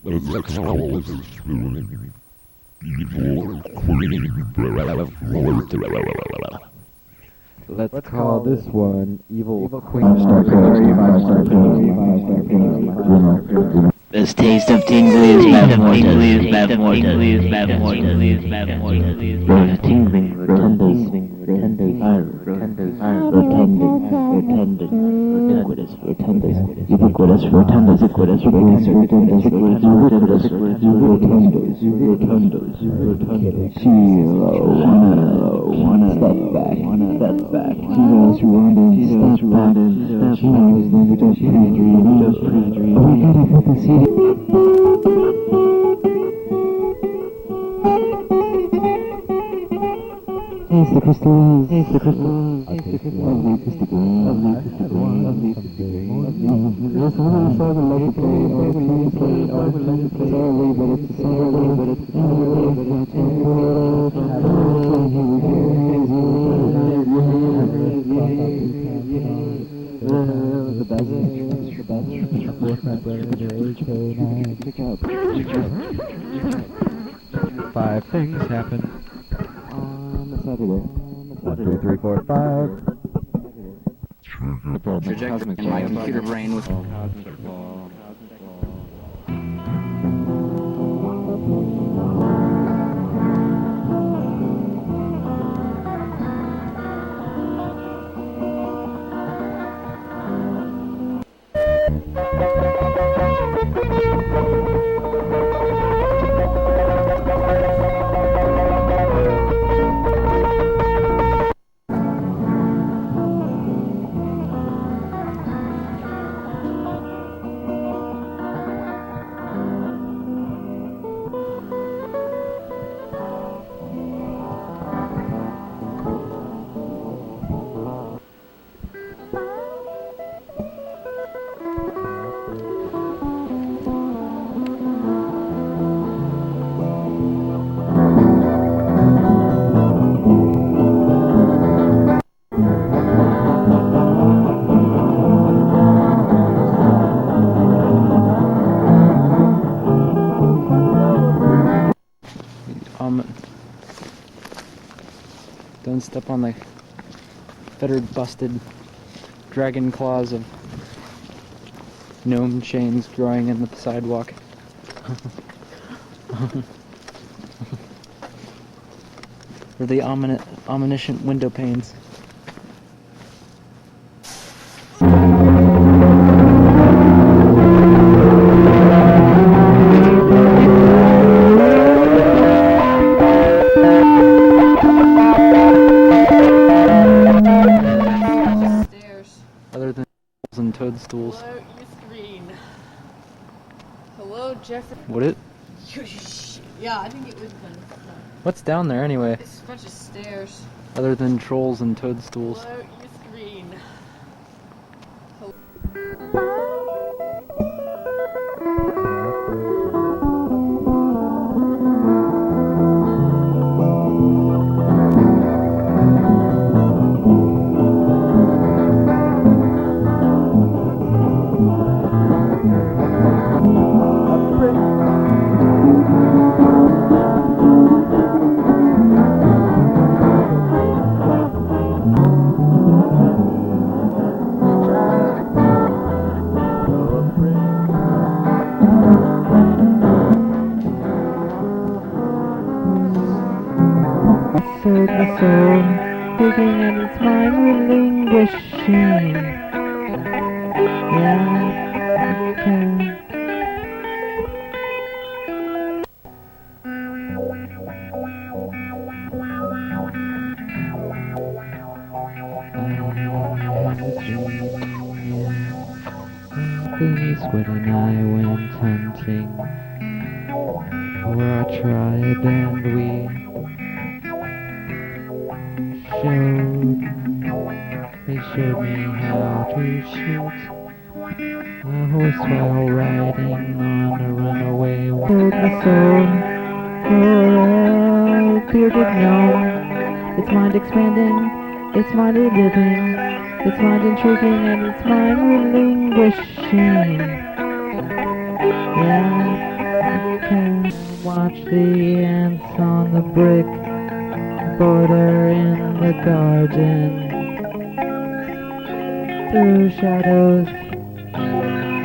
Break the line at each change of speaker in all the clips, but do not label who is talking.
Let's call this one Evil Queen.
This taste of tingly is bad mortis. Tingling, rotundus, ubiquitous, rotundus, wanna step back, heroes who want to step back, heroes never just pre-dream, oh my god, I put the CD. Taste the crystals, taste the crystals, taste the crystals, lovely acoustic rain, lovely acoustic rain, lovely acoustic rain, yes, I would like to play, I would like to play, sorry, but it's sorry, but it's
Five things happen
on a Saturday.
1, 2, 3, 4, 5.
Projected in my computer brain with
Cosmic ball.
Don't step on the fettered, busted dragon claws of gnome chains growing in the sidewalk. Or the omniscient window panes. And toadstools.
Hello, your screen. Hello, Jeffrey.
Would it?
Yeah, I think it would.
What's down there anyway?
It's a bunch of stairs.
Other than trolls and toadstools.
Hello, your screen.
My soul, digging at its mind, relinquishing. Yeah, okay. This when I went hunting for our tribe, and we they showed me how to shoot a horse while riding on a runaway. Sold my soul for a bearded gnome. Its mind expanding, its mind living, its mind intriguing, and its mind relinquishing. Yeah, can watch the ants on the brick border in the garden. Through shadows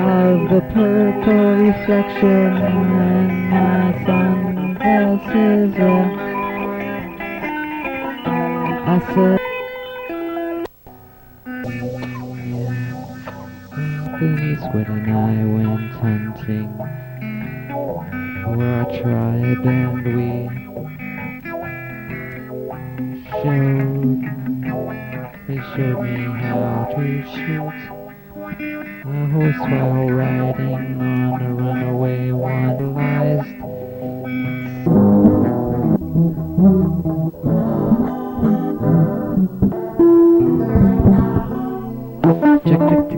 of the purple reflection when my sunglasses are. I said, Denise Wood and I went hunting for our tribe, and we they showed me how to shoot a horse while riding on a runaway one. Realized check. I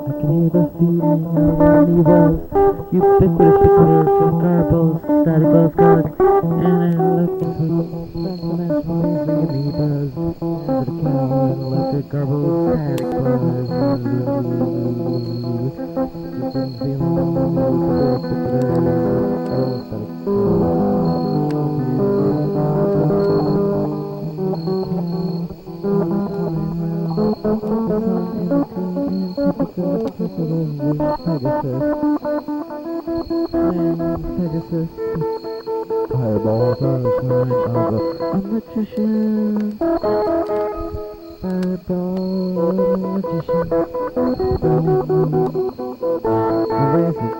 can hear the feeling of unease, ubiquitous picture from garbles, static buzz guard, and electric amoebas, and the cow and electric garbles, static buzz. Different feeling of Pegasus. Fireballs are a sign of a magician. Fireball magician. Erases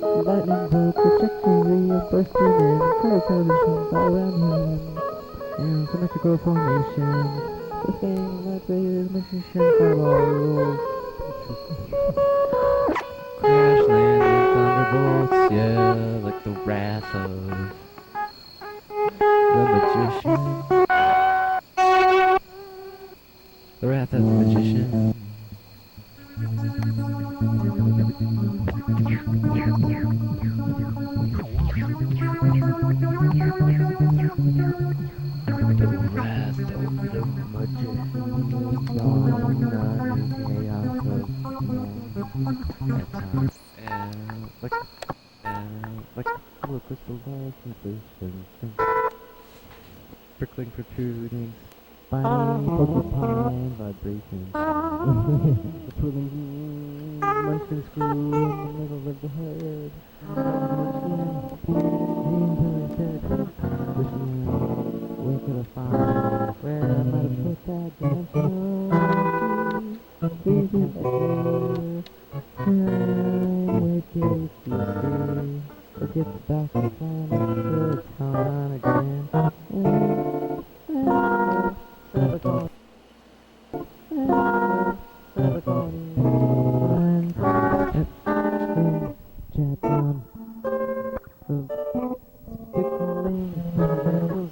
the lightning bolt trajectory of bursting in color televisions all around him. And symmetrical formation. The thing that raises magician fireball rules. Crash landing thunderbolts, yeah, like the wrath of the magician. The wrath of the magician. Like color crystal balls, sensations, prickling, protruding, spiny, porcupine vibrations. The twirling munchkin screw in the middle of the head. Wishing where could I find where I might have put that dimension. It gets back to fun again. Chat on the pickling circles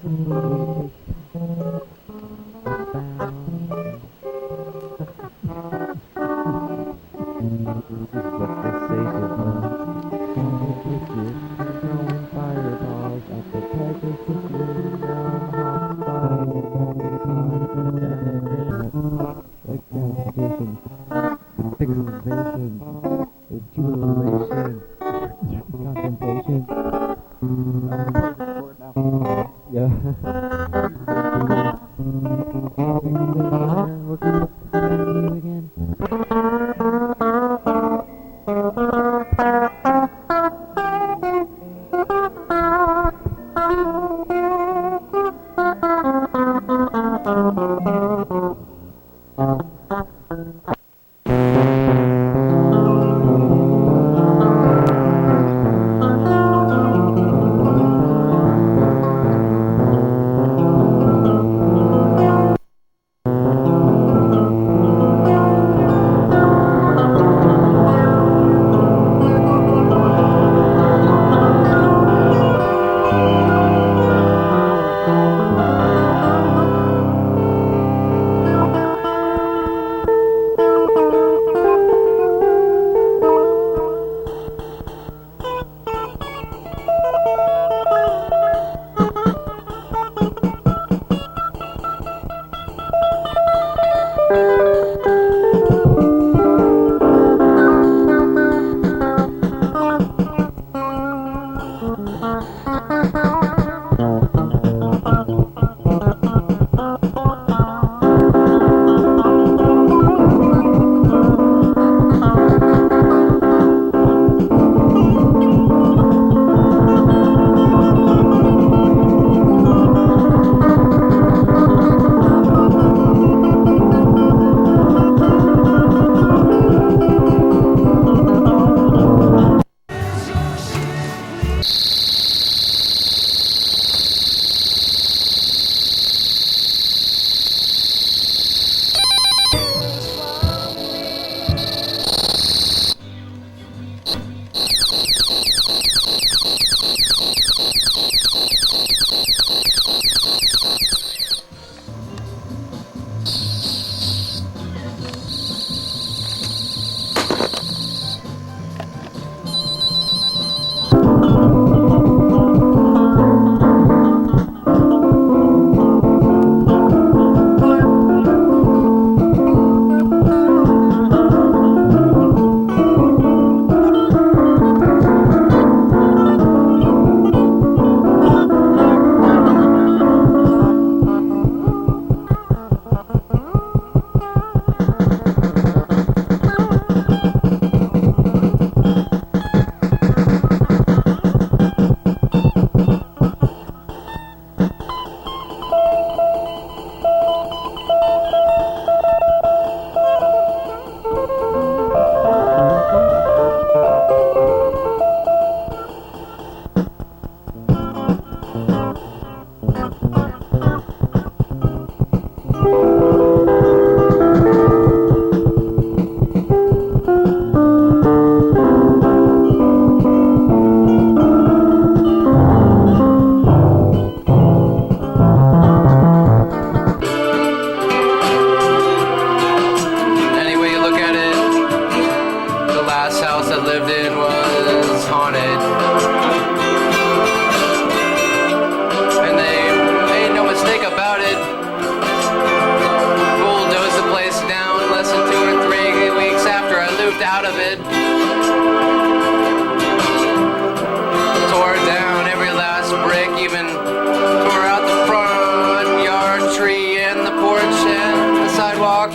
of fireballs at the Pegasus like gasification, pixelization, jubilation, contemplation. Yeah. We'll do you again.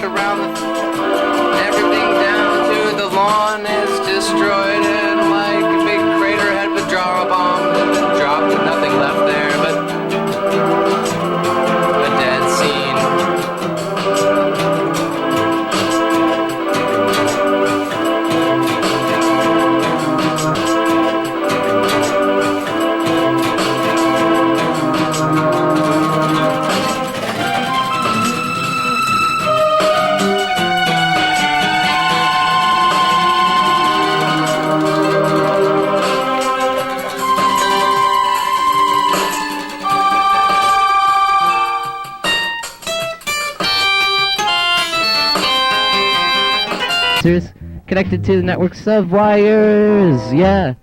around everything down to the lawn is destroyed, and like a big crater head with jar bomb has been dropped and nothing left there but a dead scene.
Connected to the networks of wires, yeah.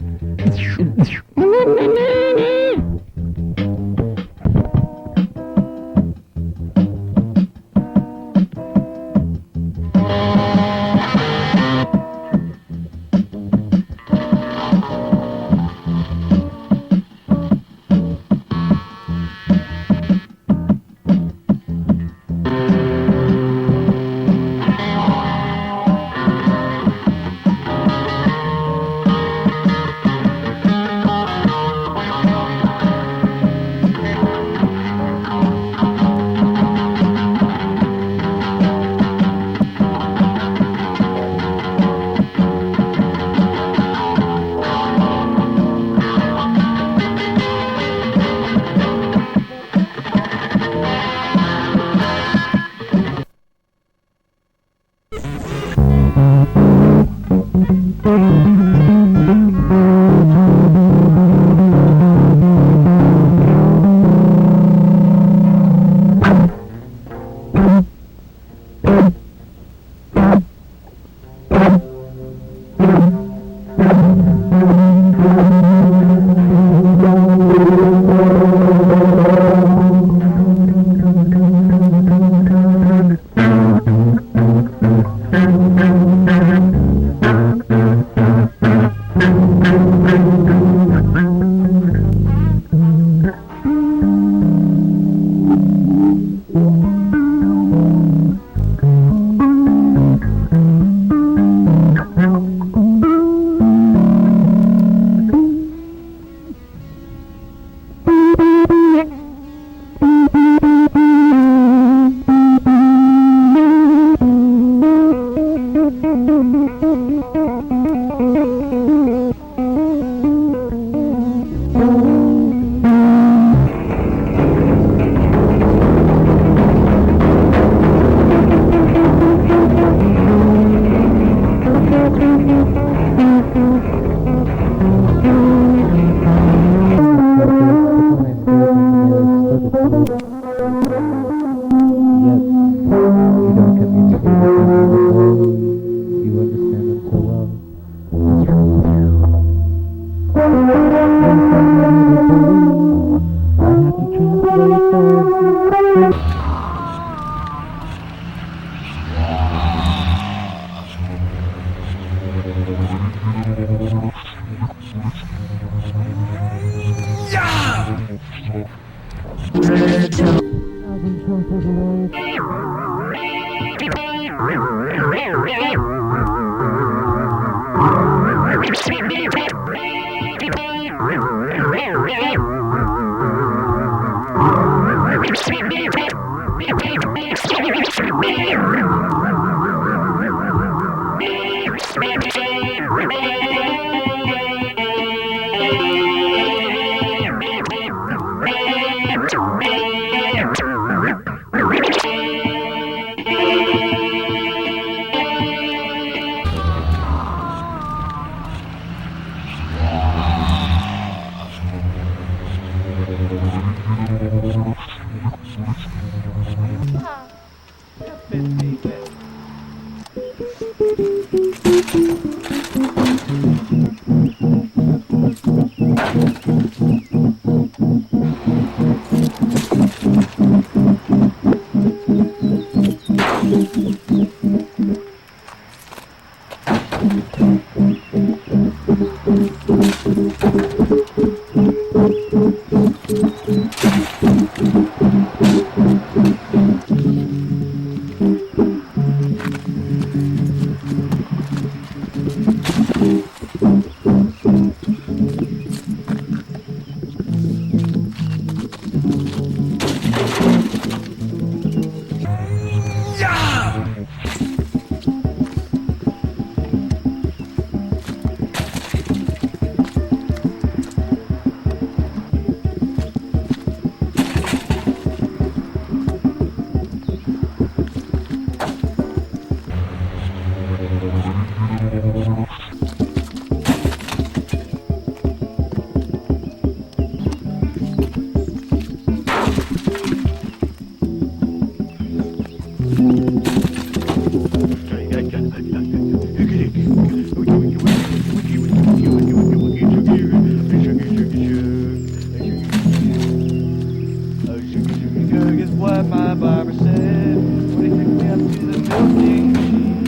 what my barber said when he took me up to the milking machine.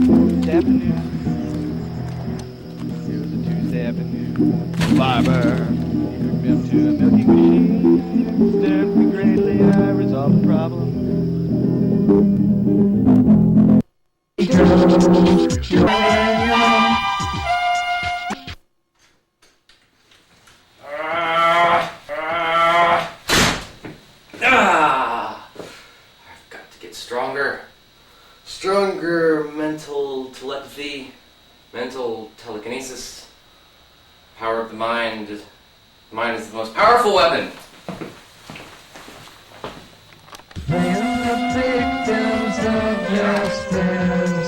Tuesday afternoon. It was a Tuesday afternoon. Barber, he took me up to the milking machine. Stared at me greatly, I resolved the problem.
I've got to get stronger. Stronger mental telepathy, mental telekinesis, power of the mind. The mind is the most powerful weapon.
They are the victims of justice.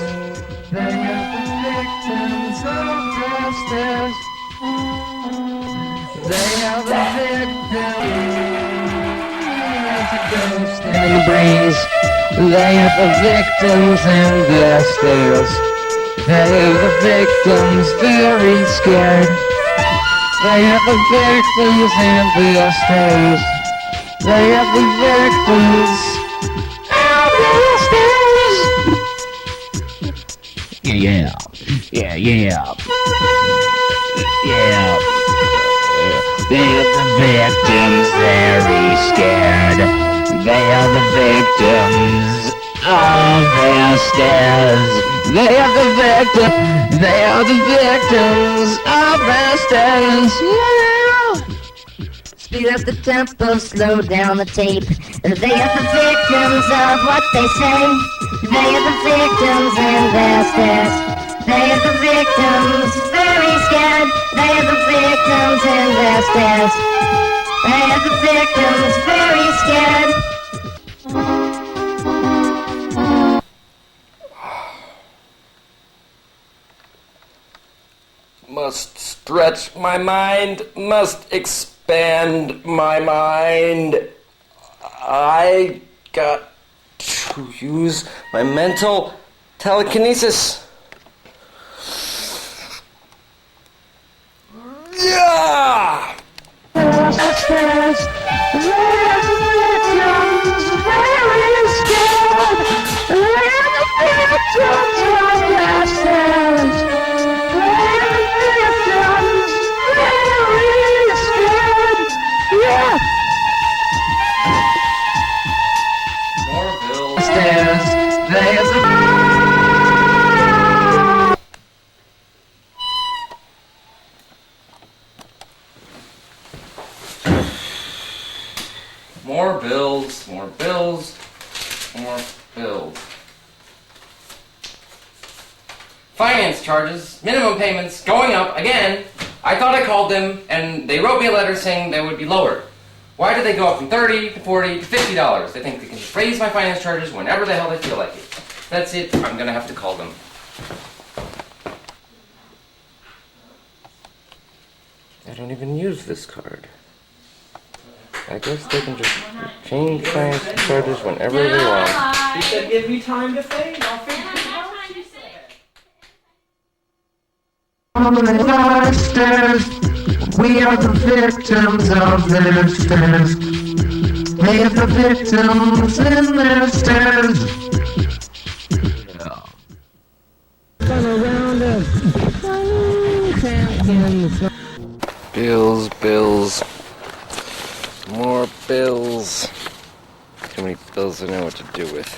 They are the victims of justice. They are the victims in the breeze. They are the victims and their stares. They are the victims very scared. They are the victims and their stares. They are the victims and their stares. Yeah. They are the victims very scared. They are the victims of their stares. They are the victims of their stares. Yeah. Speed up the tempo, slow down the tape. They are the victims of what they say. They are the victims and their stares. They are the victims very scared. They are the victims and their stares. They are the victims very scared.
Must stretch my mind, must expand my mind. I got to use my mental telekinesis. Yeah! More bills. More bills, more bills, more bills. Finance charges, minimum payments going up again. I thought I called them and they wrote me a letter saying they would be lower. Why did they go up from $30 to $40 to $50? They think they can raise my finance charges whenever the hell they feel like it. That's it. I'm gonna have to call them. I don't even use this card. I guess they can just change finance charges whenever they want.
He said, give me time to think. I'll figure it out.
We are the victims of their stares. They are the victims in their stares.
Bills, bills. More bills. Too many bills I know what to do with.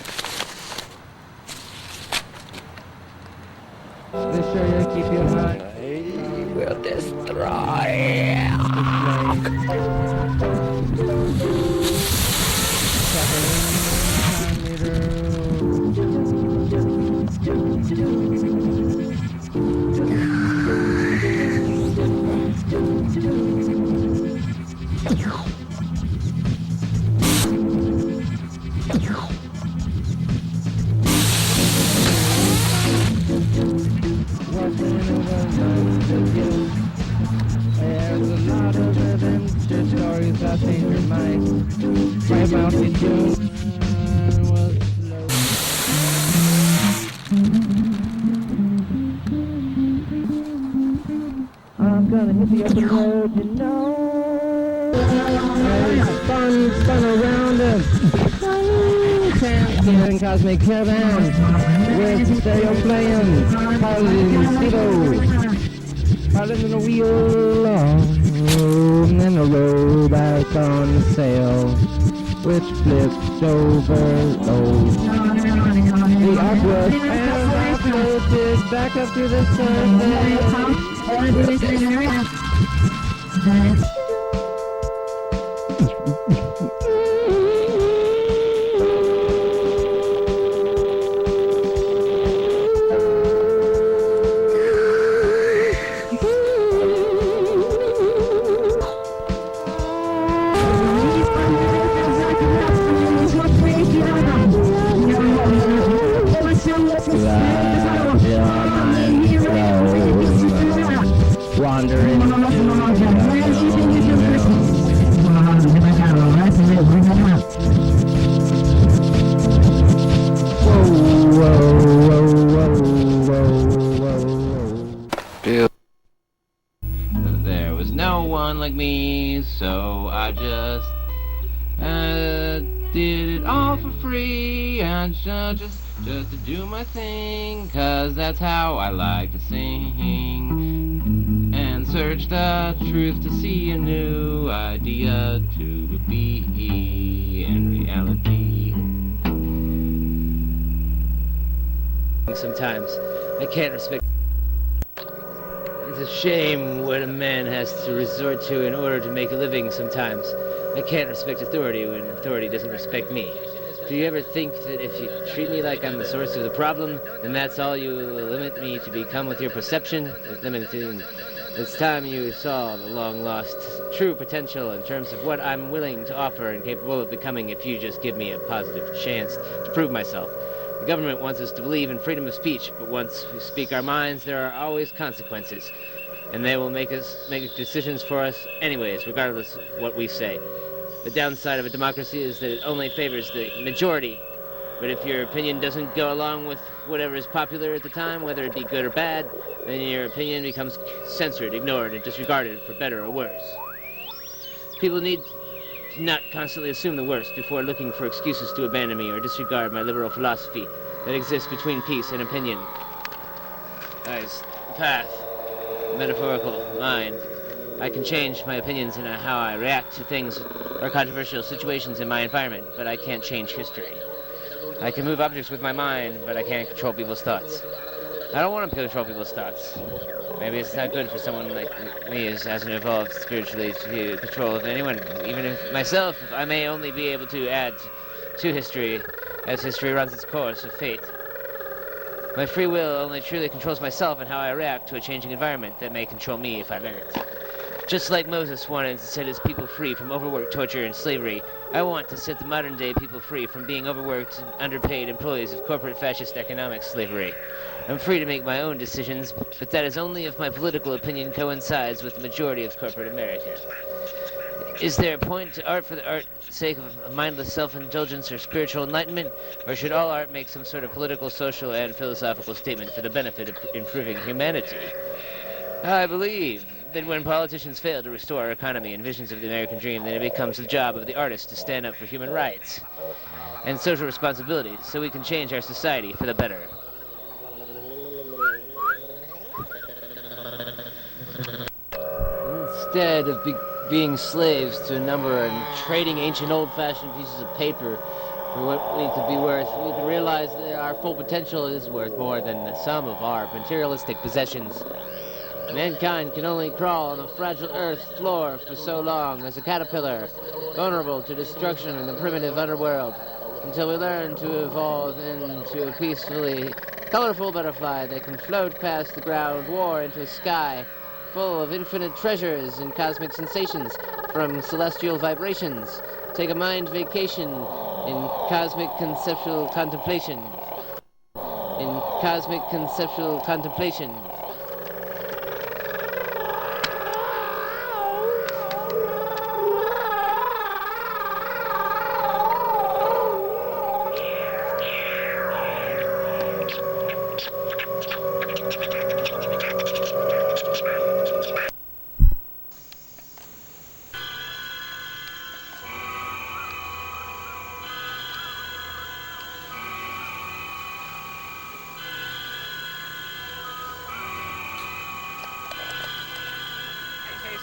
This show will keep you high.
Will destroy.
There's a lot of adventure stories that change your mind. My mountain Dew was slow. I'm gonna hit the open road, you know. There's fun spun around him. here in Cosmic Caravan with stereo playing, piloting Steve-O, piloting the wheel, and a robot on the sail, which flips over low. The ark was transported back up to the surface. Wandering
There was no one like me, so I just did it all for free, and just to do my thing, 'cause that's how I like to sing, and search the truth to see a new idea to be in reality.
Sometimes I can't respect. It's a shame what a man has to resort to in order to make a living sometimes. I can't respect authority when authority doesn't respect me. Do you ever think that if you treat me like I'm the source of the problem, then that's all you will limit me to become with your perception? It's time you saw the long-lost true potential in terms of what I'm willing to offer and capable of becoming if you just give me a positive chance to prove myself. The government wants us to believe in freedom of speech, but once we speak our minds, there are always consequences. And they will make decisions for us anyways, regardless of what we say. The downside of a democracy is that it only favors the majority. But if your opinion doesn't go along with whatever is popular at the time, whether it be good or bad, then your opinion becomes censored, ignored, and disregarded for better or worse. People need to not constantly assume the worst before looking for excuses to abandon me or disregard my liberal philosophy that exists between peace and opinion. Guys, the path, metaphorical, mine. I can change my opinions and how I react to things or controversial situations in my environment, but I can't change history. I can move objects with my mind, but I can't control people's thoughts. I don't want to control people's thoughts. Maybe it's not good for someone like me who hasn't evolved spiritually to be in control of anyone. Even if myself, I may only be able to add to history as history runs its course of fate. My free will only truly controls myself and how I react to a changing environment that may control me if I let it. Just like Moses wanted to set his people free from overwork, torture, and slavery, I want to set the modern-day people free from being overworked and underpaid employees of corporate fascist economic slavery. I'm free to make my own decisions, but that is only if my political opinion coincides with the majority of corporate America. Is there a point to art for the art's sake of mindless self-indulgence or spiritual enlightenment, or should all art make some sort of political, social, and philosophical statement for the benefit of improving humanity? I believe that when politicians fail to restore our economy and visions of the American dream, then it becomes the job of the artist to stand up for human rights and social responsibility so we can change our society for the better. Instead of being slaves to a number and trading ancient old-fashioned pieces of paper for what we could be worth, we can realize that our full potential is worth more than the sum of our materialistic possessions. Mankind can only crawl on the fragile earth floor for so long as a caterpillar, vulnerable to destruction in the primitive underworld, until we learn to evolve into a peacefully colorful butterfly that can float past the ground war into a sky full of infinite treasures and cosmic sensations from celestial vibrations. Take a mind vacation in cosmic conceptual contemplation. In cosmic conceptual contemplation.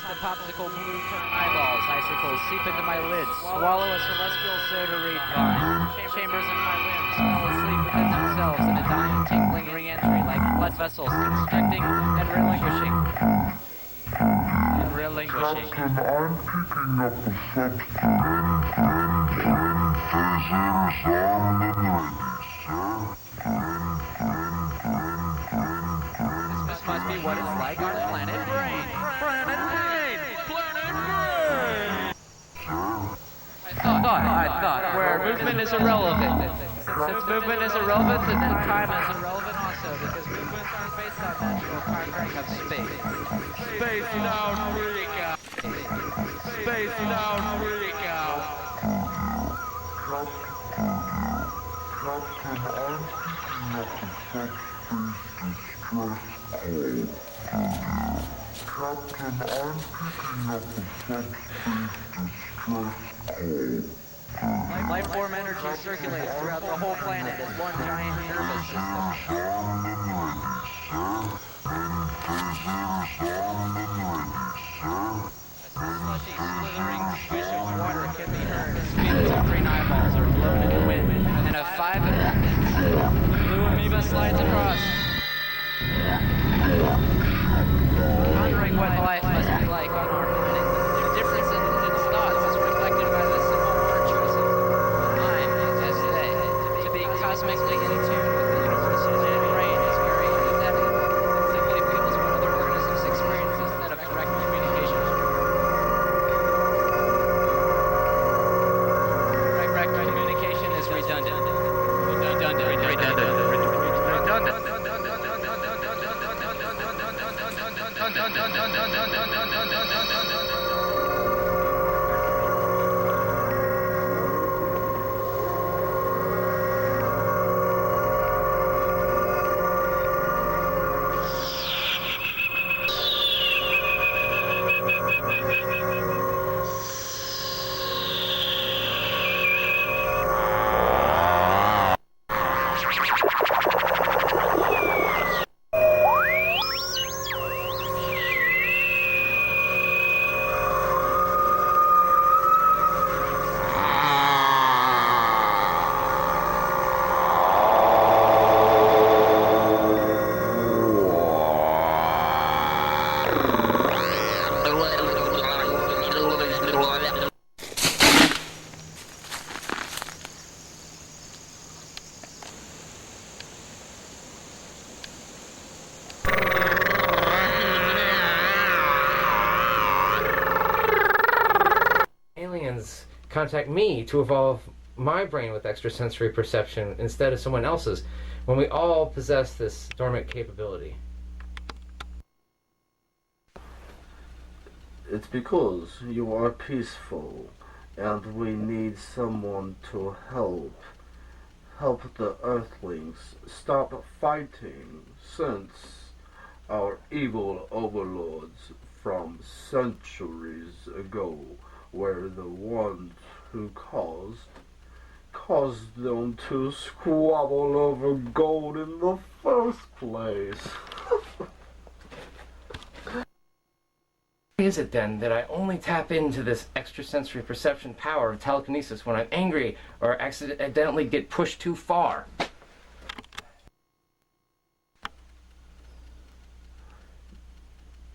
the popsicle blue turn eyeballs. Icicles seep into my lids. Swallow a celestial soda reed vine. Chambers in my limbs fell asleep within themselves in a dying, tingling re-entry like blood vessels constricting and relinquishing. This must be what it's like on planet Brain. Planet Brain! Planet Brain! I thought, where movement is irrelevant. Since movement is irrelevant, then time is irrelevant also, because movements aren't based on natural contract of space. Space down, freak out. Space down, freak out. Life form energy circulates throughout the whole planet as one giant nervous system. A slushy, slithering swish of water can be heard as fields of green eyeballs are blown in the wind, and a 5 blue amoeba slides across. Wondering what life must be like on our planet. The difference in its thoughts is reflected by the simple word choices. Mine, as they, to be cosmically in tune with the universe and my brain is very empathetic. It simply feels what other organisms experience instead of direct communication. Direct communication is redundant.
Aliens contact me to evolve my brain with extrasensory perception instead of someone else's, when we all possess this dormant capability.
It's because you are peaceful, and we need someone to help. Help the Earthlings stop fighting, since our evil overlords from centuries ago were the ones who caused them to squabble over gold in the first place.
Why is it then that I only tap into this extrasensory perception power of telekinesis when I'm angry or accidentally get pushed too far?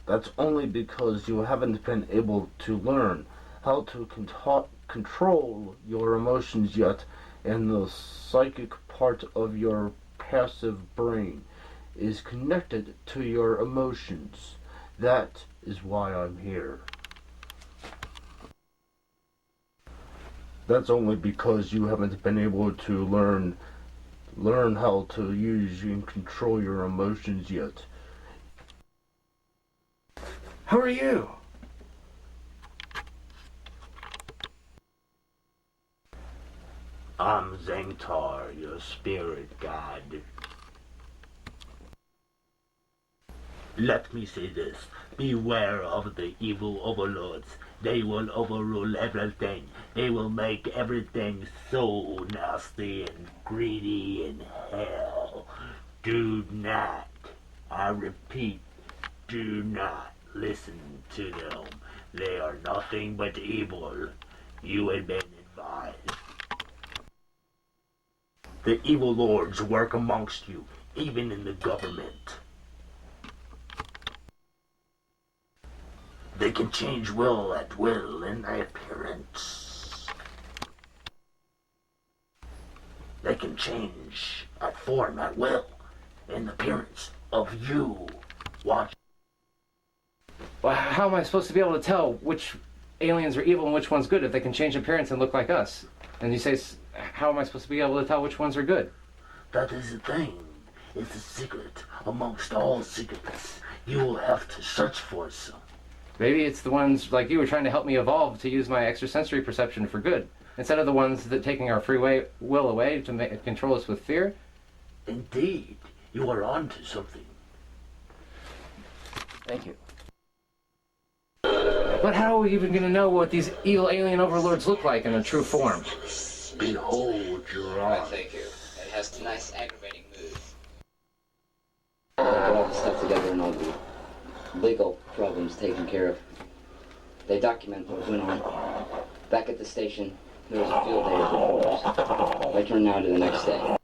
That's only because you haven't been able to learn how to control your emotions yet, and the psychic part of your passive brain is connected to your emotions. That is why I'm here. That's only because you haven't been able to learn how to use and control your emotions yet.
Who are you?
I'm Zengtar, your spirit god. Let me say this. Beware of the evil overlords. They will overrule everything. They will make everything so nasty and greedy and hell. Do not, I repeat, do not listen to them.
They are nothing but evil. You had been advised. The evil lords work amongst you, even in the government. They can change will at will in their appearance. They can change at form at will in the appearance of you. Watch.
Well, how am I supposed to be able to tell which aliens are evil and which one's good if they can change appearance and look like us? And you say, how am I supposed to be able to tell which ones are good?
That is the thing. It's a secret amongst all secrets. You will have to search for some.
Maybe it's the ones like you were trying to help me evolve to use my extrasensory perception for good, instead of the ones that taking our free will away to control us with fear.
Indeed, you are onto something.
Thank you. But how are we even going to know what these evil alien overlords look like in a true form?
Behold your eyes.
Thank you. It has a nice aggravating mood.
Put all the stuff together and all the legal problems taken care of. They document what went on. Back at the station, there was a field day of reporters. I turn now to the next day.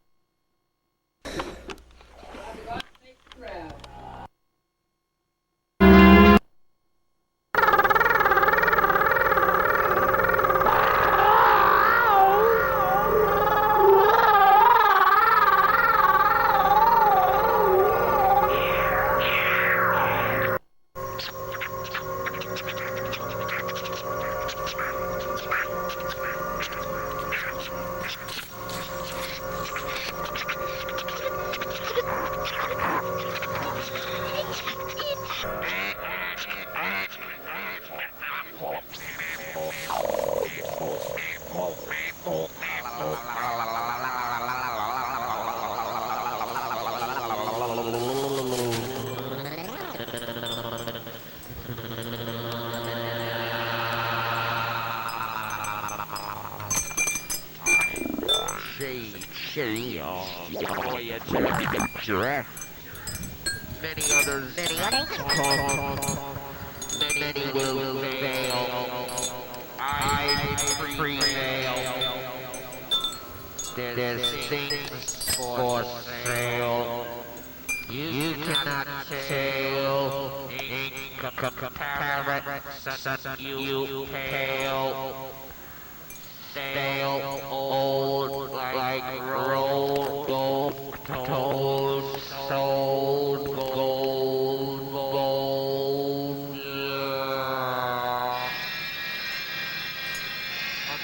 Many others many will fail. I prevail. There's things for sale. You cannot sail in comparison. You pale. Stale, old, like rolled gold, told, sold, gold, bold.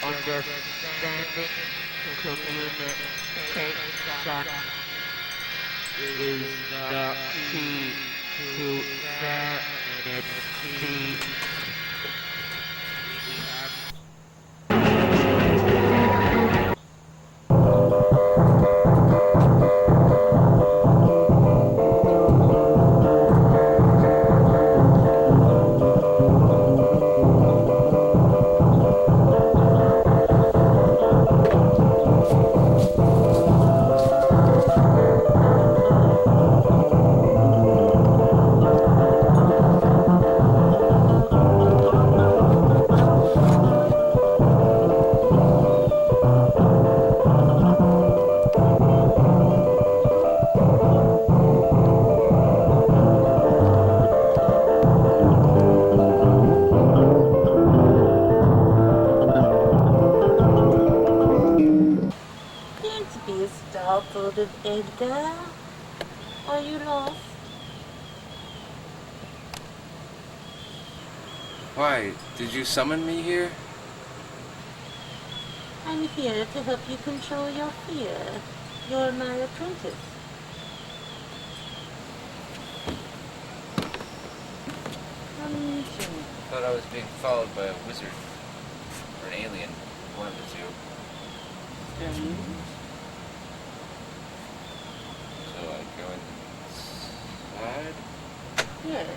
Understanding communication is the key to sanity.
Edgar, are you lost?
Why? Did you summon me here?
I'm here to help you control your fear. You're my apprentice.
I thought I was being followed by a wizard. Or an alien. One of the two. So I go inside?
Yes.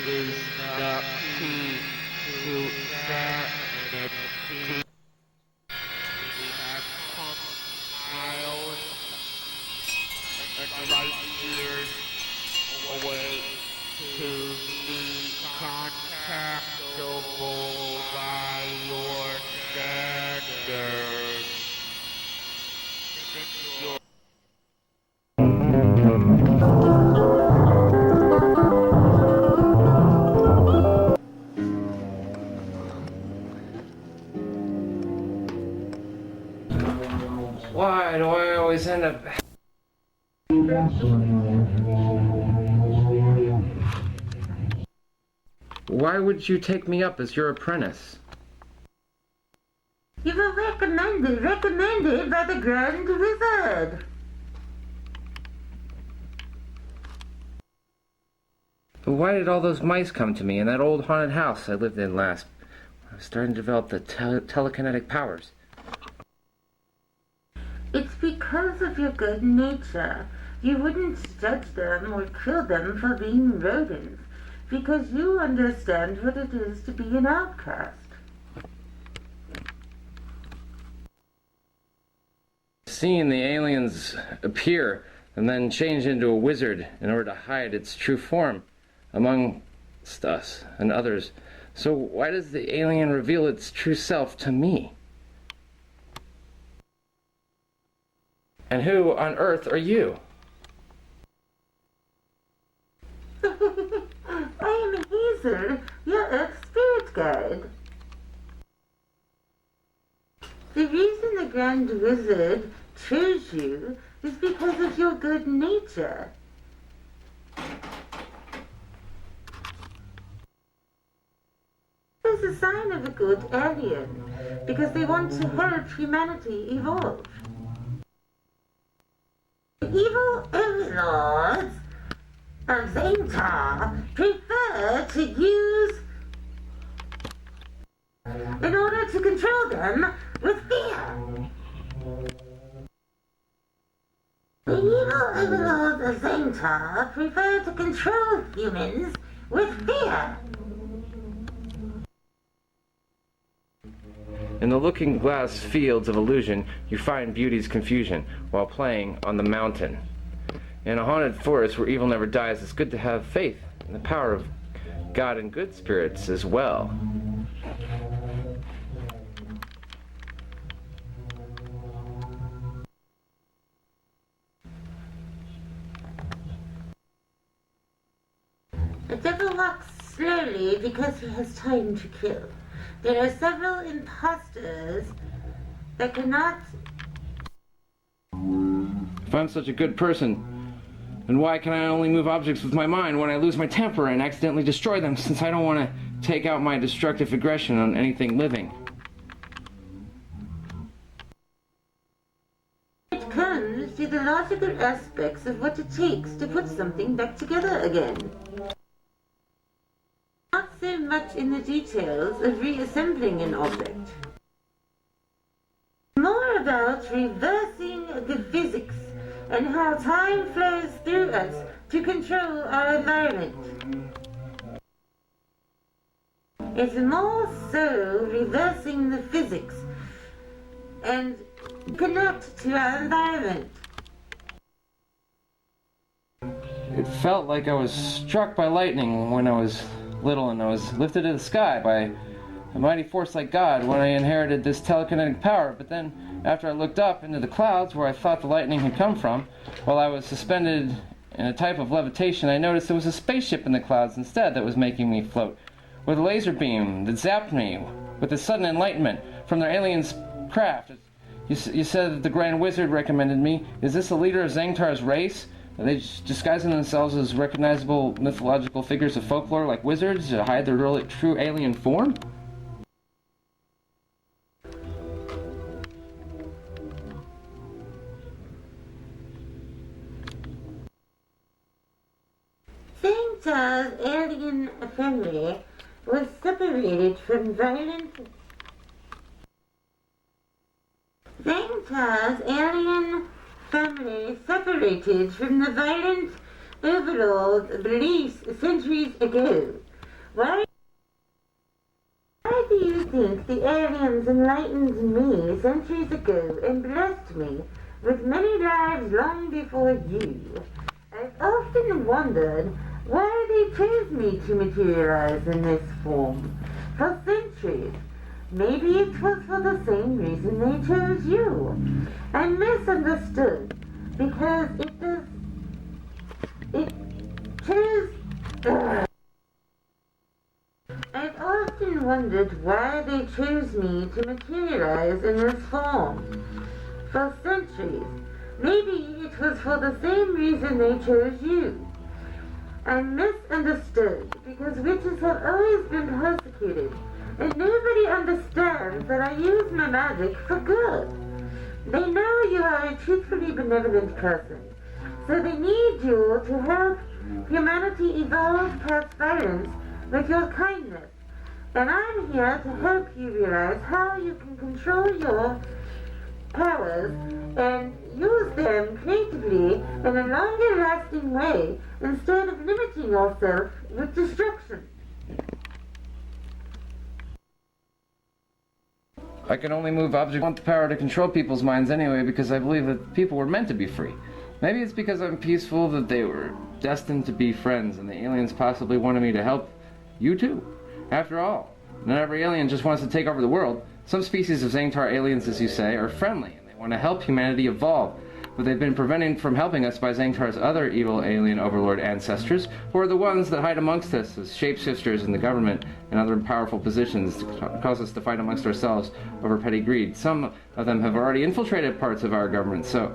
Is the key to sanity.
light years away to be contactable by your standards.
Why do I always end up... Why would you take me up as your apprentice?
You were recommended by the Grand Wizard.
But why did all those mice come to me in that old haunted house I lived in last? I was starting to develop the telekinetic powers.
It's because of your good nature. You wouldn't judge them or kill them for being rodents, because you understand what it is to be an outcast.
Seeing the aliens appear and then change into a wizard in order to hide its true form amongst us and others. So why does the alien reveal its true self to me? And who on earth are you?
I am Hazel, your Earth Spirit Guide. The reason the Grand Wizard chose you is because of your good nature. It's a sign of a good alien, because they want to help humanity evolve. The evil overlords of Xantar prefer to use in order to control them with fear. The evil overlords of Xantar prefer to control humans with fear.
In the looking glass fields of illusion, you find beauty's confusion while playing on the mountain. In a haunted forest where evil never dies, it's good to have faith in the power of God and good spirits as well.
The devil walks slowly because he has time to kill. There are several imposters that cannot...
If I'm such a good person, then why can I only move objects with my mind when I lose my temper and accidentally destroy them, since I don't want to take out my destructive aggression on anything living?
It comes to the logical aspects of what it takes to put something back together again. Not so much in the details of reassembling an object. More about reversing the physics and how time flows through us to control our environment. It's more so reversing the physics and connect to our environment.
It felt like I was struck by lightning when I was little, and I was lifted to the sky by a mighty force like God when I inherited this telekinetic power. But then, after I looked up into the clouds where I thought the lightning had come from, while I was suspended in a type of levitation, I noticed there was a spaceship in the clouds instead that was making me float, with a laser beam that zapped me with a sudden enlightenment from their alien craft. You said that the Grand Wizard recommended me. Is this a leader of Xantar's race? Are they disguising themselves as recognizable mythological figures of folklore like wizards to hide their true alien form?
Xantar's alien family was separated from violent... Xantar's alien family separated from the violent overlord beliefs centuries ago. Why do you think the aliens enlightened me centuries ago and blessed me with many lives long before you. I've often wondered why they chose me to materialize in this form for centuries. Maybe it was for the same reason they chose you. I misunderstood because it chose. I've often wondered why they chose me to materialize in this form for centuries. Maybe it was for the same reason they chose you. I'm misunderstood because witches have always been persecuted, and nobody understands that I use my magic for good. They know you are a truthfully benevolent person, so they need you to help humanity evolve past violence with your kindness. And I'm here to help you realize how you can control your powers and use them creatively in a longer lasting way instead of limiting yourself with destruction.
I can only move objects. I want the power to control people's minds anyway because I believe that people were meant to be free. Maybe it's because I'm peaceful that they were destined to be friends and the aliens possibly wanted me to help you too. After all, not every alien just wants to take over the world. Some species of Xangtar aliens, as you say, are friendly and they want to help humanity evolve. But they've been prevented from helping us by Xangtar's other evil alien overlord ancestors, who are the ones that hide amongst us as shapeshifters in the government and other powerful positions to cause us to fight amongst ourselves over petty greed. Some of them have already infiltrated parts of our government, so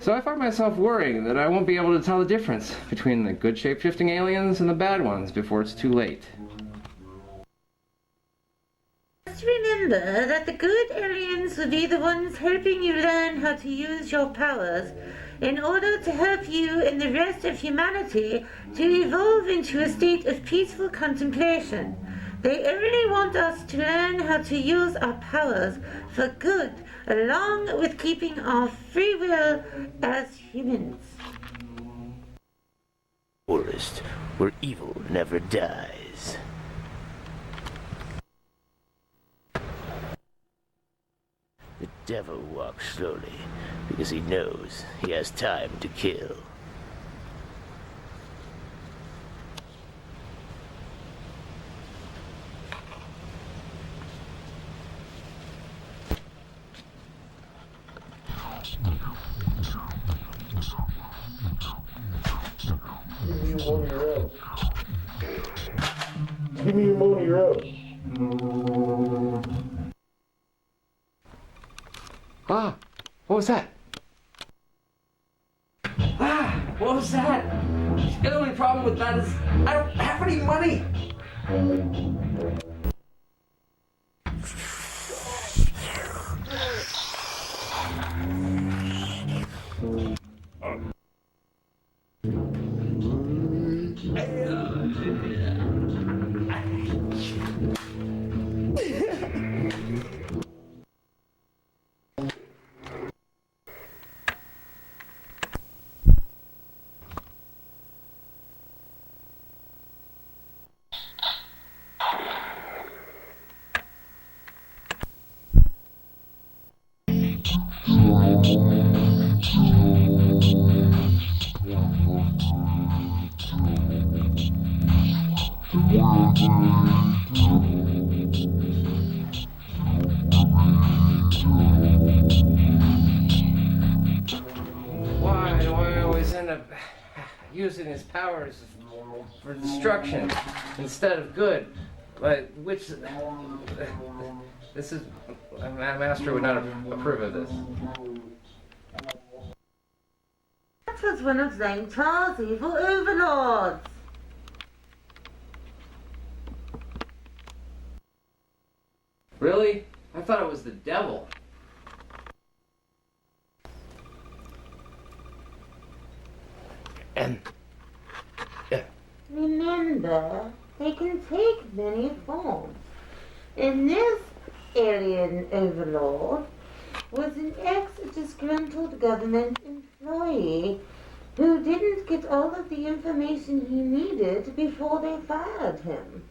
I find myself worrying that I won't be able to tell the difference between the good shape-shifting aliens and the bad ones before it's too late.
Just remember that the good aliens will be the ones helping you learn how to use your powers in order to help you and the rest of humanity to evolve into a state of peaceful contemplation. They only want us to learn how to use our powers for good, along with keeping our free will as humans.
Forest where evil never dies. The devil walks slowly because he knows he has time to kill.
Give me one of your own. Give me one of your own.
Ah! What was that? Ah! What was that? The only problem with that is I don't have any money! Why do I always end up using his powers for destruction instead of good? Like, which... This is... A master would not approve of this.
That was one of Xangtar's evil overlords.
Really? I thought it was the devil.
Remember, they can take many forms. And this alien overlord was an ex-disgruntled government employee who didn't get all of the information he needed before they fired him.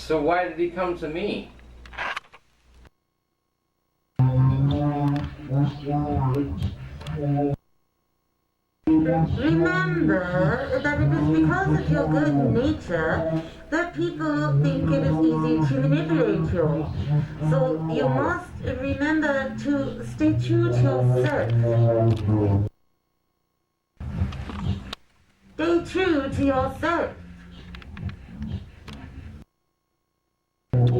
So why did he come to me?
Remember that it is because of your good nature that people think it is easy to manipulate you. So you must remember to stay true to yourself. Stay true to yourself. He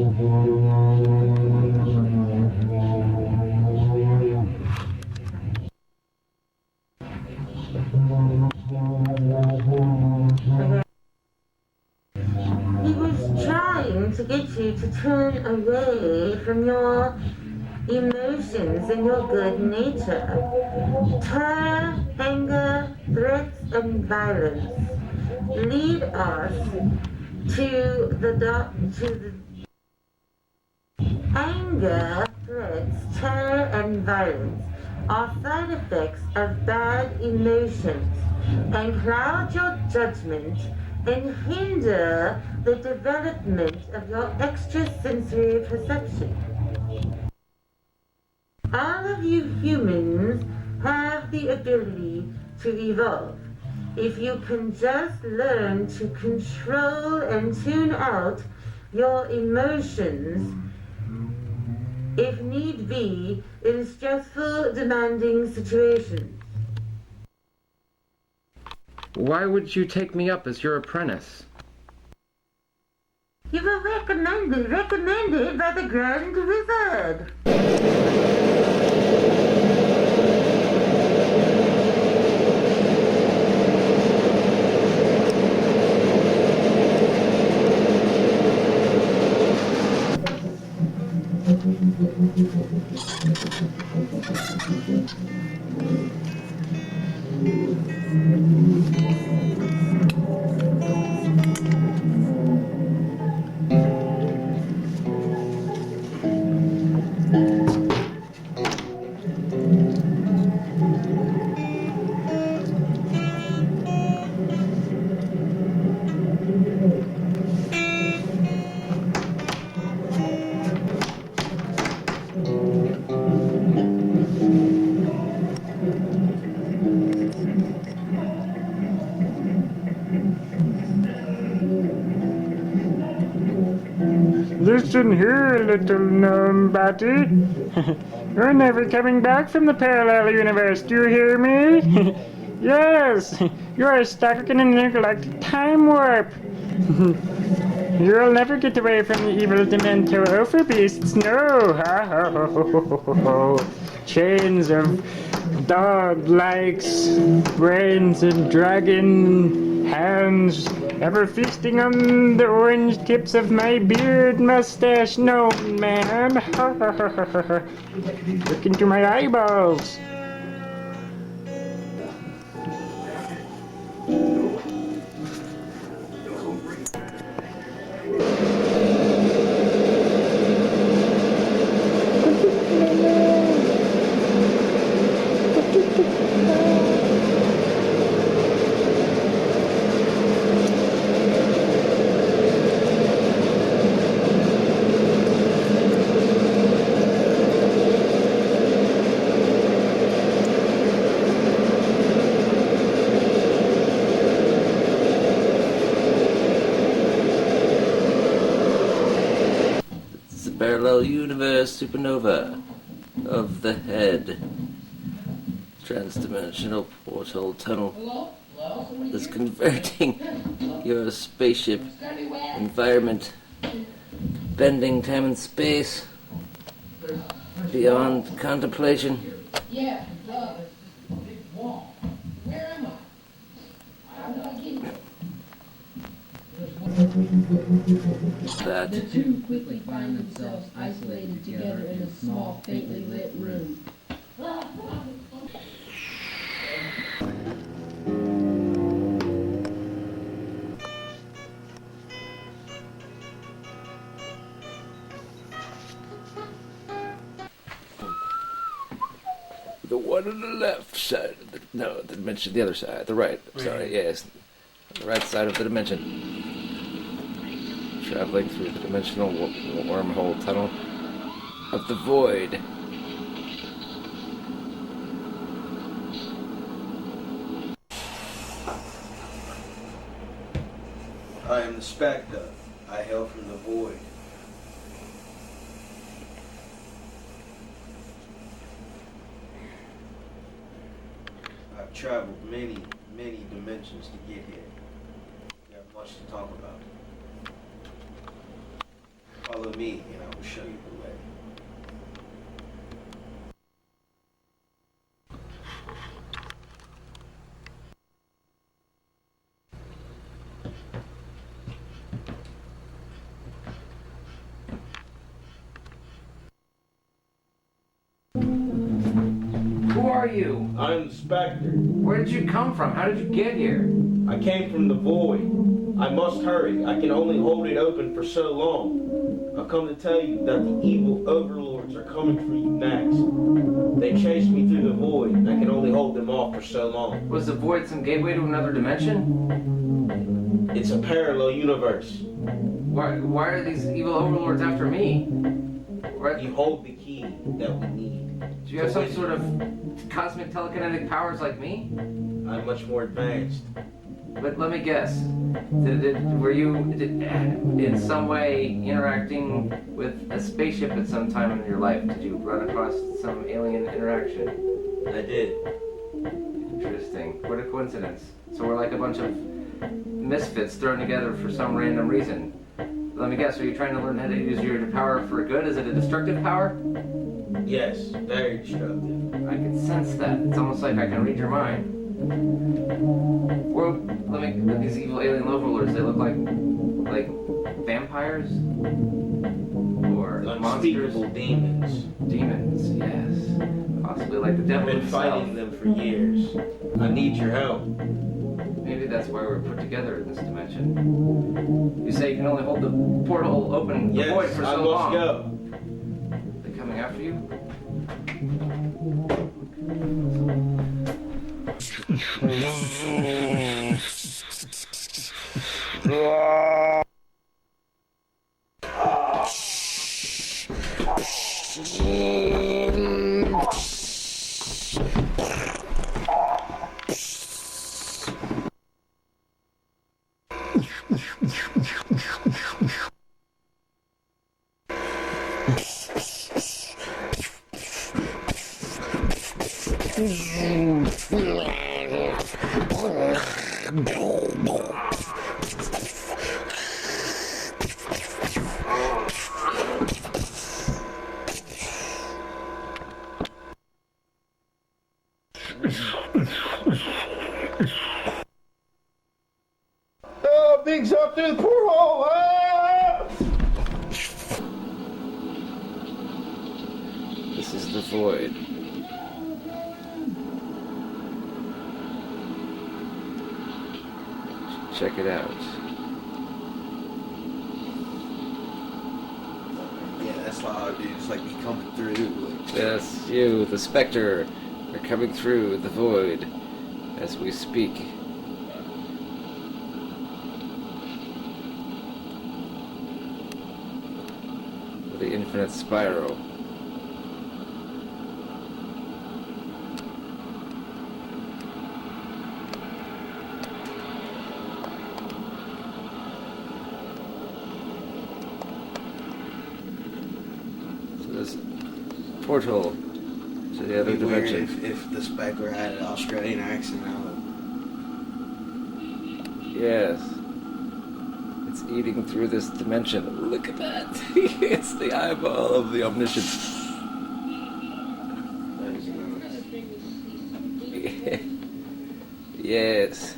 was trying to get you to turn away from your emotions and your good nature. Terror, anger, threats, and violence lead us to the anger, threats, terror, and violence are side effects of bad emotions and cloud your judgment and hinder the development of your extrasensory perception. All of you humans have the ability to evolve if you can just learn to control and tune out your emotions if need be in stressful, demanding situations.
Why would you take me up as your apprentice?
You were recommended by the Grand Wizard.
Listen here, little gnome batty. You're never coming back from the parallel universe, do you hear me? Yes, you're stuck in an intergalactic time warp. You'll never get away from the evil Demento Opher beasts, no. Chains of dog-likes, brains and dragon hands, ever feasting on the orange tips of my beard mustache, no man. Look into my eyeballs.
Parallel universe supernova of the head. Transdimensional portal tunnel is converting your spaceship environment, bending time and space beyond contemplation.
Yeah, big wall. Where am I? I'm not getting it.
That.
The two quickly find themselves isolated together in a small, faintly lit room.
The one on the left side of the, no, the dimension, the other side, the right, sorry, yes. The right side of the dimension. traveling through the dimensional wormhole tunnel of the void.
I am the Spectre. I hail from the void. I've traveled many, many dimensions to get here. We have much to talk about. Follow me and I will show you the way.
Who are you?
I'm the Spectre.
Where did you come from? How did you get here?
I came from the void. I must hurry. I can only hold it open for so long. I've come to tell you that the evil overlords are coming for you next. They chased me through the void, and I can only hold them off for so long.
Was the void some gateway to another dimension?
It's a parallel universe.
Why are these evil overlords after me?
You hold the key that we need.
Do you have some sort of cosmic telekinetic powers like me?
I'm much more advanced.
But let me guess. Were you in some way interacting with a spaceship at some time in your life? Did you run across some alien interaction?
I did.
Interesting. What a coincidence. So we're like a bunch of misfits thrown together for some random reason. Let me guess, are you trying to learn how to use your power for good? Is it a destructive power?
Yes, very destructive.
I can sense that. It's almost like I can read your mind. Well, these evil alien overlords, they look like vampires? Or
unspeakable
monsters?
Demons.
Demons, yes. Possibly like the devil
I've been
himself.
fighting them for years. I need your help.
Maybe that's why we're put together in this dimension. You say you can only hold the portal open, the void for so long.
Yes, I must go.
They coming after you?
Oh, Big's up through the porthole! Ah!
This is the void. Check it out.
Yeah, that's loud, dude. It's like me coming through.
Yes, you, the Spectre, are coming through the void as we speak. The infinite spiral. So this portal to the other dimension.
If the Spectre had an Australian accent, I would.
Yes. It's eating through this dimension. Look at that. It's the eyeball of the omniscient. Yes.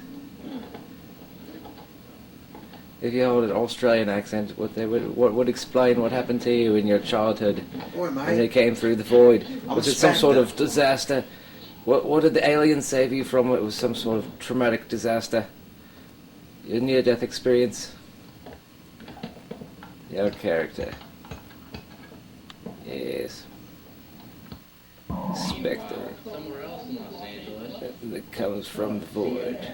If you hold an Australian accent, what would explain what happened to you in your childhood when you came through the void? Was it some sort of disaster? What did the aliens save you from? It was some sort of traumatic disaster. Your near-death experience. Your character. Yes. Spectre. That comes from the void.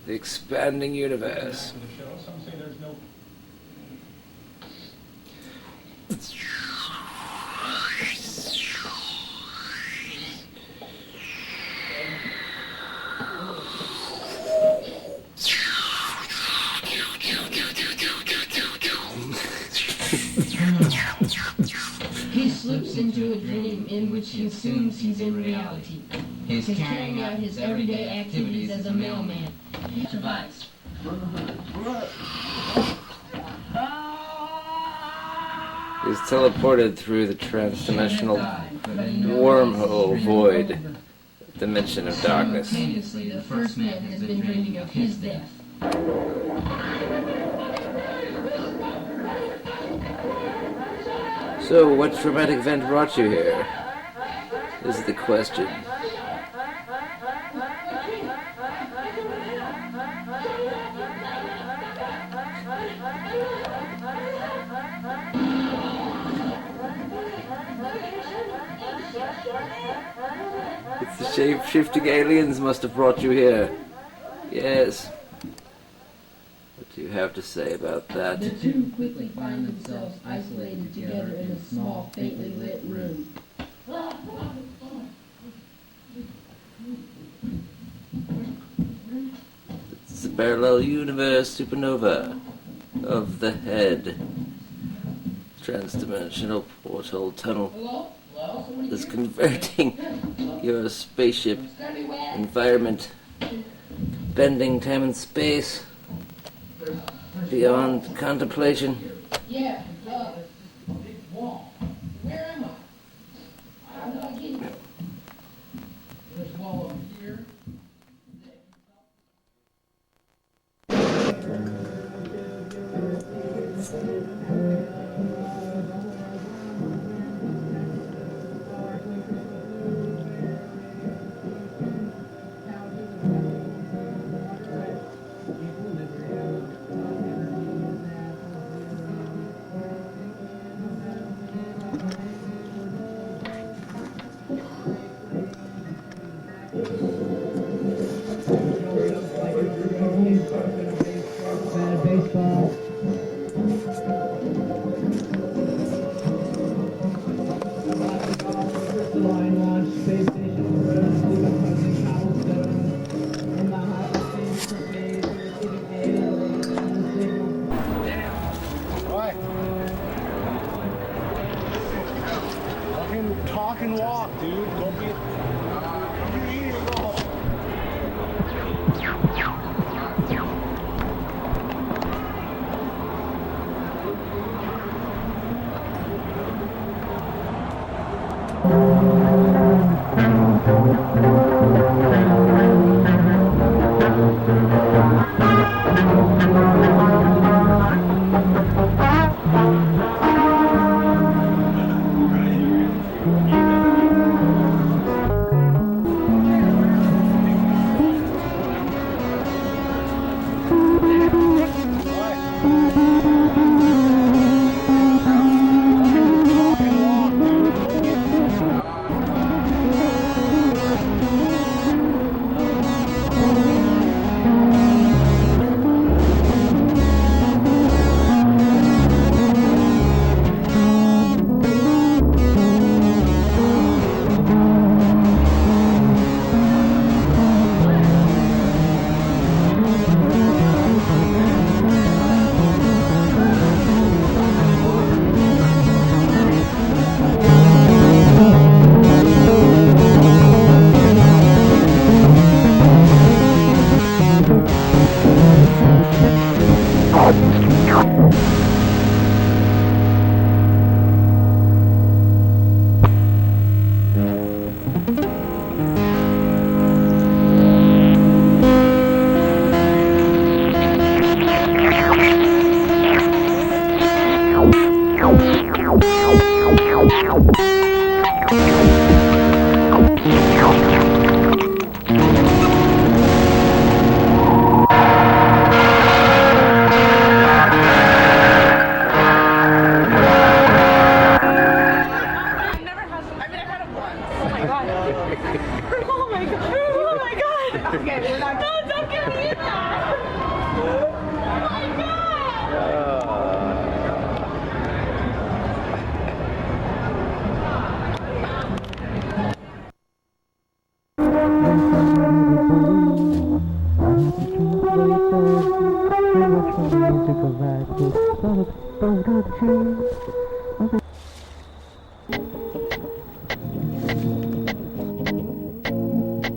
The expanding universe.
He slips into a dream in which he assumes he's in reality. He's carrying out his everyday activities as a mailman. He survives.
He's teleported through the transdimensional wormhole void, dimension of darkness.
Simultaneously, the first man has been dreaming of his death.
So, what traumatic event brought you here? Is the question. It's the shape-shifting aliens must have brought you here. Yes. What do you have to say about that?
The two quickly find themselves isolated together in a small, faintly lit room.
It's a parallel universe supernova of the head. Transdimensional portal tunnel is converting your spaceship environment, bending time and space beyond contemplation.
Yeah, it's a big wall. Where am I? How did I get here? There's a wall over here.
Talk and walk, dude. Don't be. You eat or go home.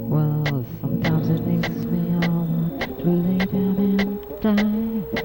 Well, sometimes it makes me all want to lay down and die.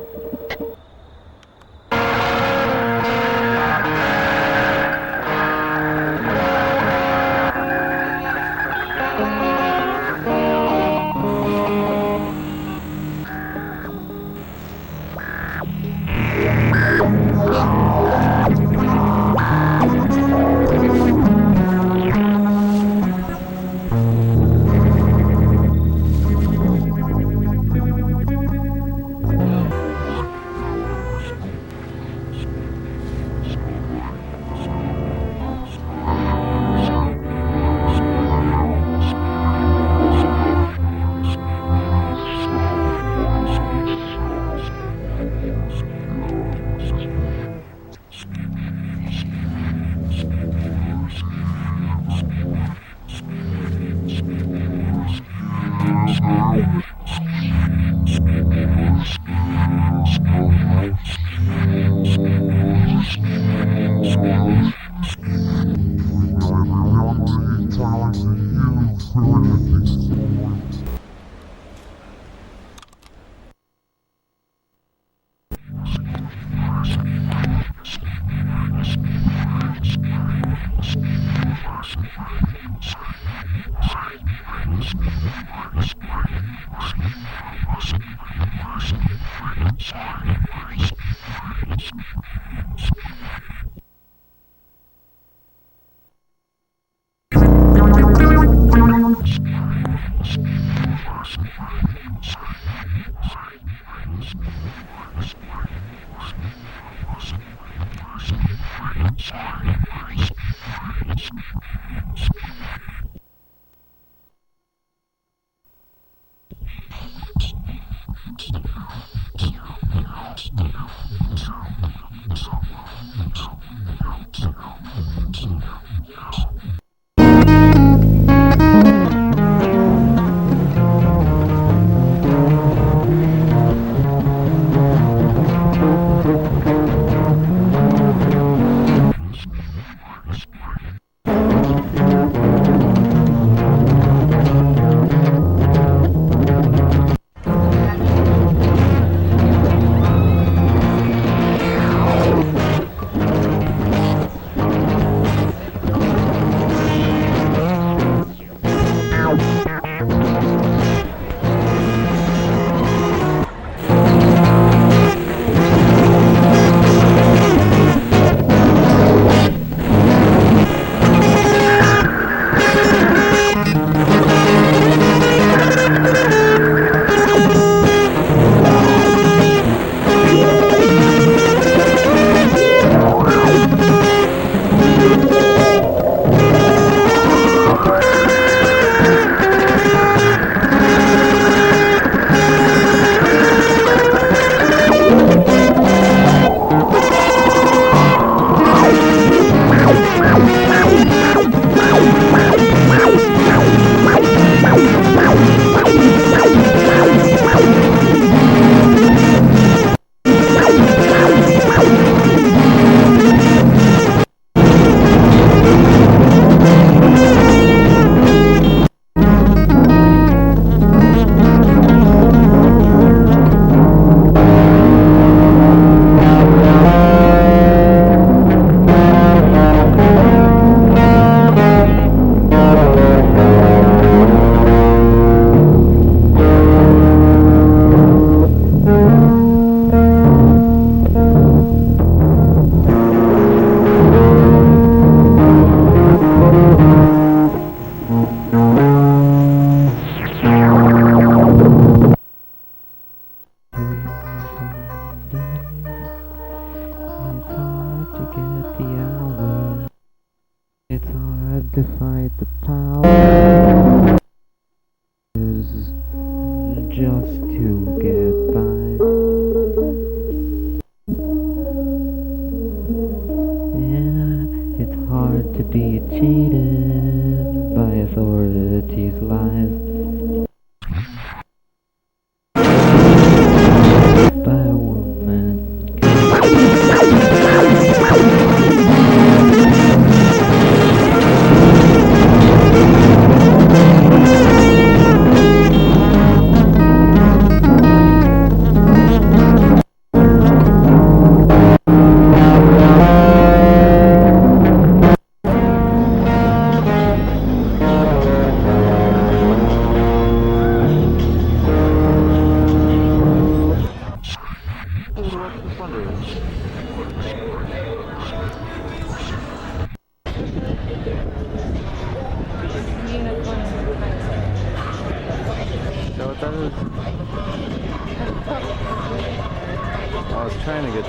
By a woman.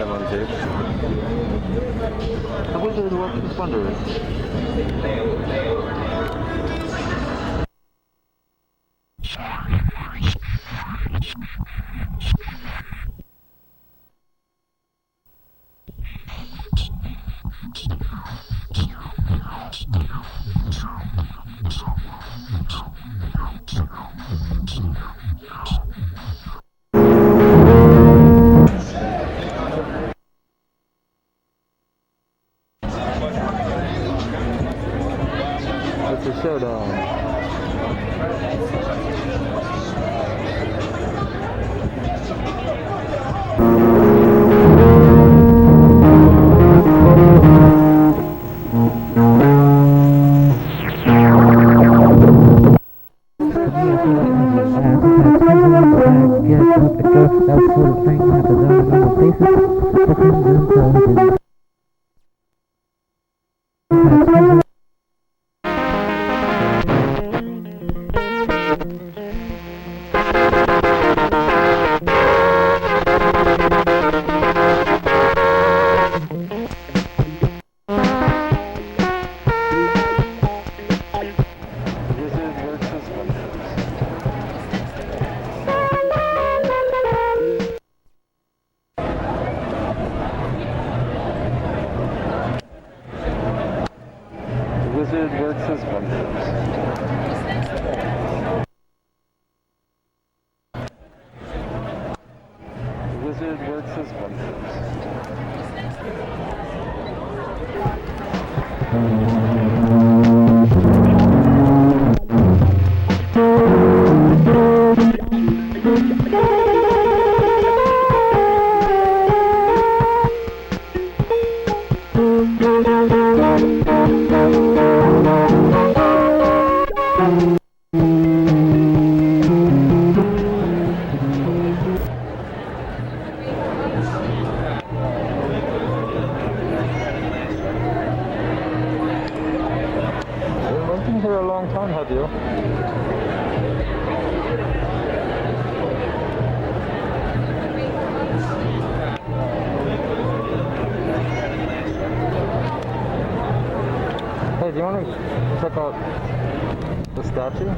on tape. The wizard works with wonders. It's a showdown. Wizard works his wonders. The wizard works his wonders. I've been here a long time, have you? Hey, do you want to check out the statue?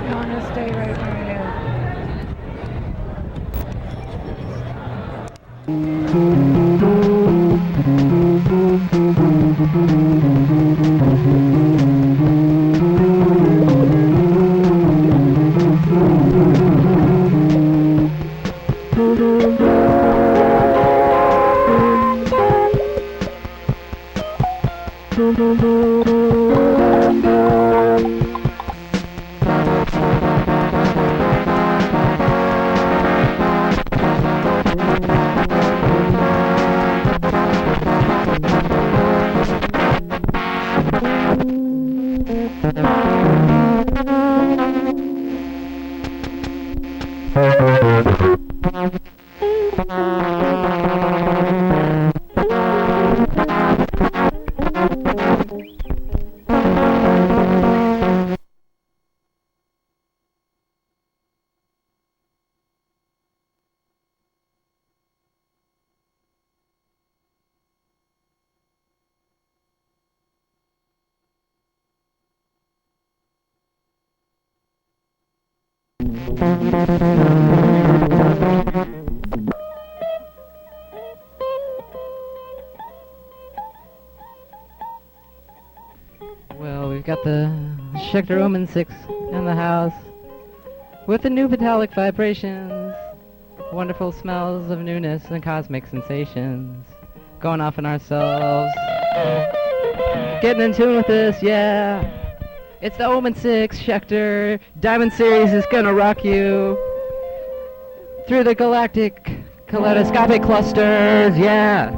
I want to stay right where I am. Well, we've got the Schecter Omen 6 in the house with the new metallic vibrations, wonderful smells of newness and cosmic sensations going off in ourselves. Getting in tune with this, yeah. It's the Omen 6 Schecter. Diamond Series is gonna rock you through the galactic kaleidoscopic clusters, yeah.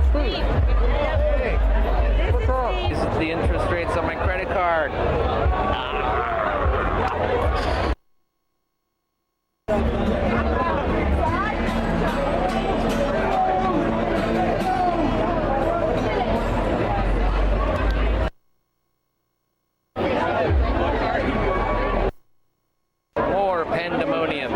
Steve. What's up? This is the interest rates on my credit card. More pandemonium.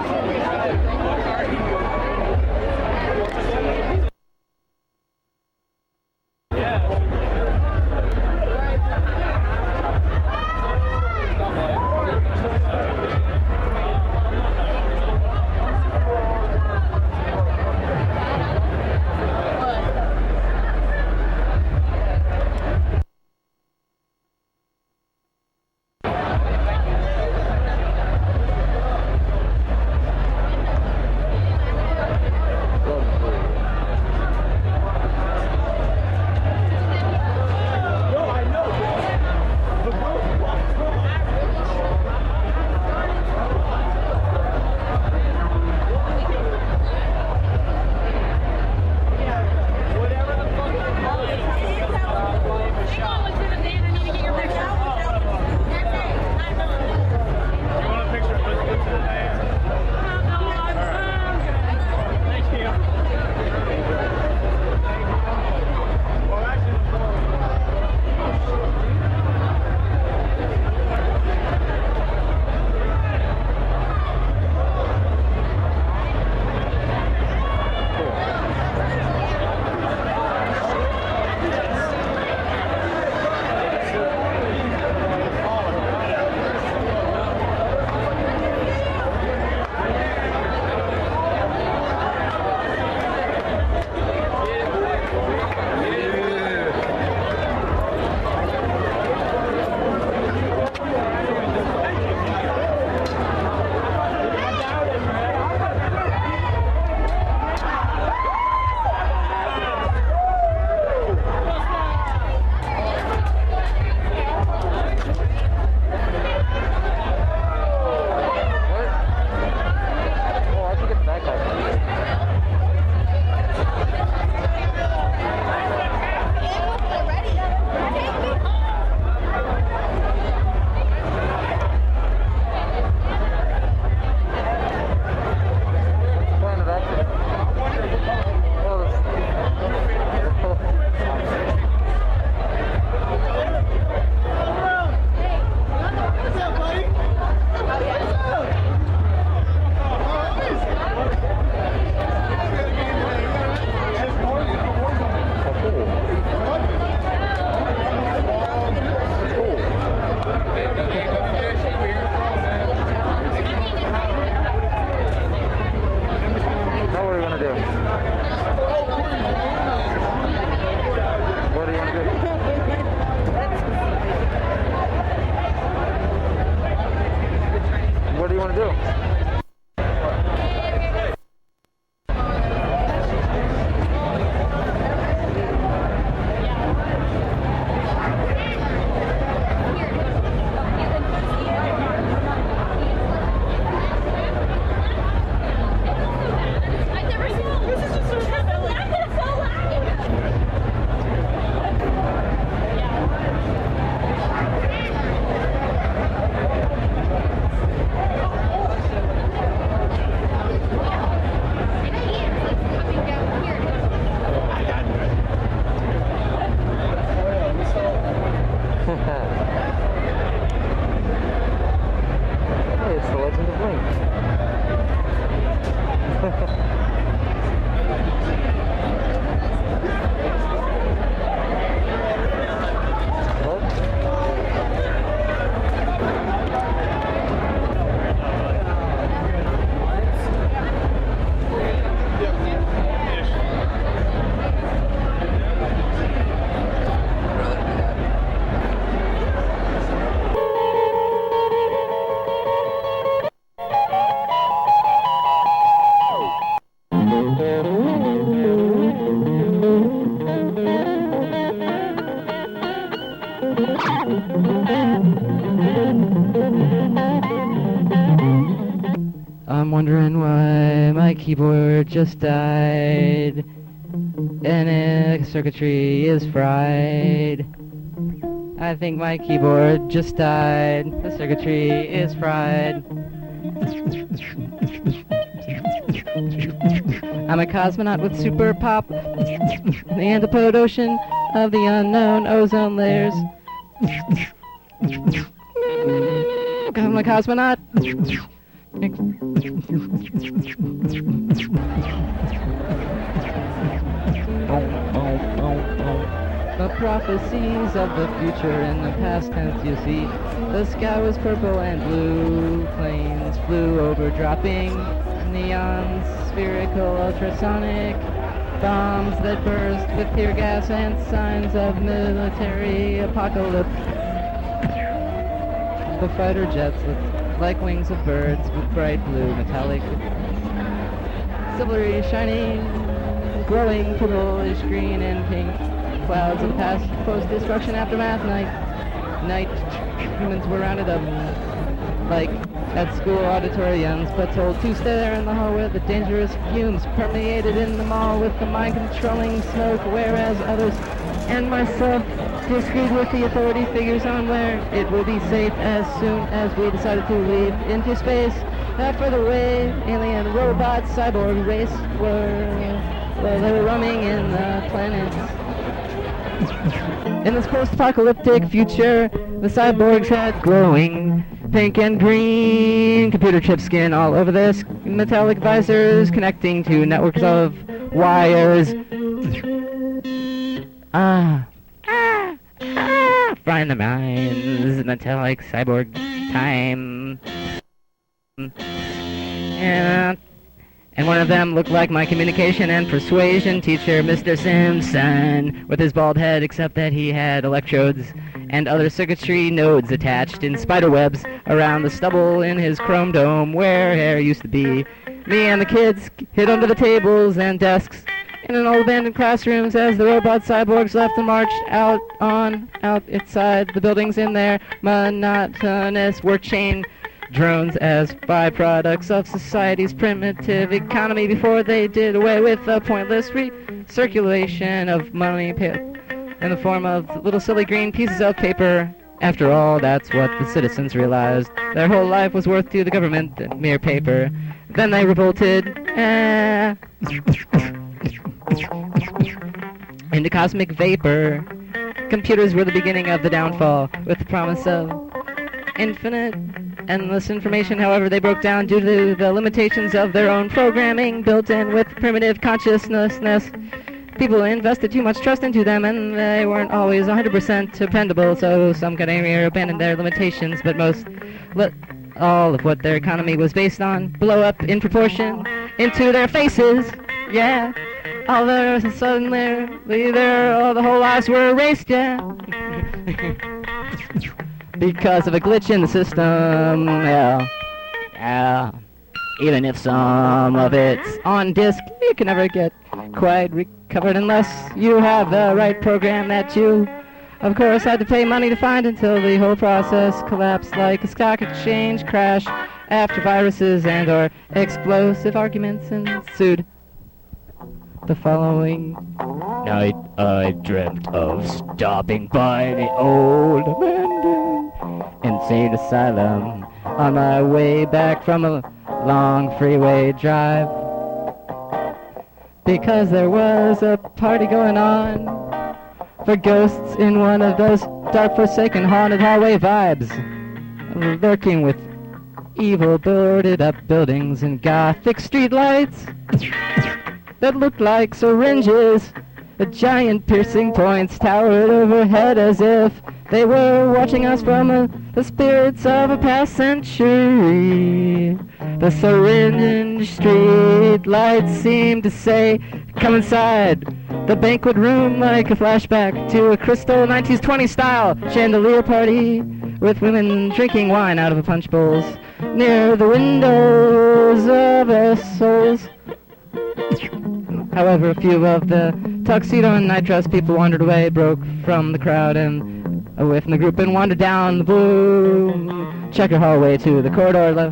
I'm wondering why my keyboard just died. And The circuitry is fried. I think my keyboard just died. The circuitry is fried. I'm a cosmonaut with super pop. The antipode ocean of the unknown ozone layers. I'm a cosmonaut. The prophecies of the future in the past tense, you see. The sky was purple and blue. Planes flew over, dropping neon, spherical, ultrasonic bombs that burst with tear gas and signs of military apocalypse. The fighter jets looked like wings of birds with bright blue, metallic, silvery, shining, glowing purplish, green, and pink clouds of the past post-destruction aftermath night. Humans were rounded up like at school auditoriums, but told to stare in the hallway. The dangerous fumes permeated in the mall with the mind-controlling smoke, whereas others and myself disagreed with the authority figures on where it will be safe as soon as we decided to leave into space. That further away, alien, robot, cyborg race they were roaming in the planets. In this post-apocalyptic future, the cyborgs had glowing pink and green computer chip skin all over their metallic visors connecting to networks of wires. Find the minds, metallic cyborg time. And one of them looked like my communication and persuasion teacher, Mr. Simpson, with his bald head, except that he had electrodes and other circuitry nodes attached in spiderwebs around the stubble in his chrome dome where hair used to be. Me and the kids hid under the tables and desks in an old abandoned classrooms as the robot cyborgs left and marched out outside the buildings in their monotonous work chain drones as byproducts of society's primitive economy before they did away with the pointless recirculation of money in the form of little silly green pieces of paper. After all, that's what the citizens realized. Their whole life was worth to the government than mere paper. Then they revolted into cosmic vapor. Computers were the beginning of the downfall, with the promise of infinite, endless information. However, they broke down due to the limitations of their own programming, built in with primitive consciousness. People invested too much trust into them, and they weren't always 100% dependable, so some could abandon their limitations, but most all of what their economy was based on blow up in proportion into their faces. Yeah. All of a sudden, the whole lives were erased, yeah. Because of a glitch in the system, yeah. Even if some of it's on disk, you can never get quite recovered unless you have the right program that you, of course, had to pay money to find until the whole process collapsed like a stock exchange crash after viruses and or explosive arguments ensued. The following night, I dreamt of stopping by the old abandoned insane asylum on my way back from a long freeway drive, because there was a party going on for ghosts in one of those dark, forsaken, haunted hallway vibes, lurking with evil boarded up buildings and gothic streetlights that looked like syringes. The giant piercing points towered overhead as if they were watching us from the spirits of a past century. The syringe street lights seemed to say, "Come inside." The banquet room like a flashback to a crystal 1920s style chandelier party with women drinking wine out of punch bowls near the windows of their souls. However, a few of the tuxedo and night dress people wandered away, broke from the crowd and away from the group, and wandered down the blue checker hallway to the corridor.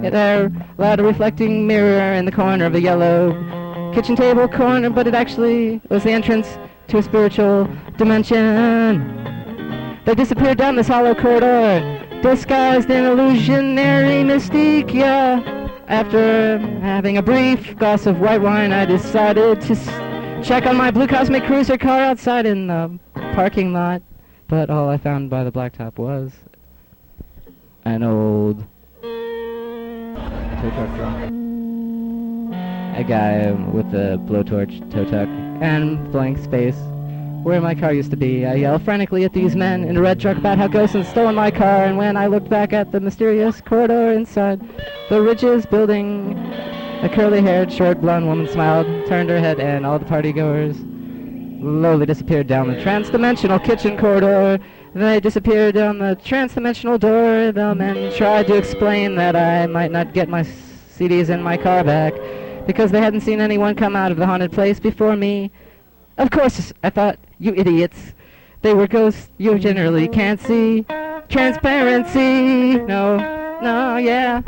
There, loud a reflecting mirror in the corner of a yellow kitchen table corner, but it actually was the entrance to a spiritual dimension. They disappeared down this hollow corridor, disguised in illusionary mystique, yeah. After having a brief glass of white wine, I decided to check on my blue Cosmic Cruiser car outside in the parking lot. But all I found by the blacktop was an old tow truck drunk. A guy with a blowtorch, tow truck, and blank space where my car used to be. I yelled frantically at these men in a red truck about how ghosts had stolen my car, and when I looked back at the mysterious corridor inside the Ridges building, a curly-haired, short, blonde woman smiled, turned her head, and all the partygoers slowly disappeared down the trans-dimensional kitchen corridor. They disappeared down the trans-dimensional door. The men tried to explain that I might not get my CDs in my car back because they hadn't seen anyone come out of the haunted place before me. Of course, I thought, you idiots. They were ghosts you generally can't see. Transparency. No, no, yeah.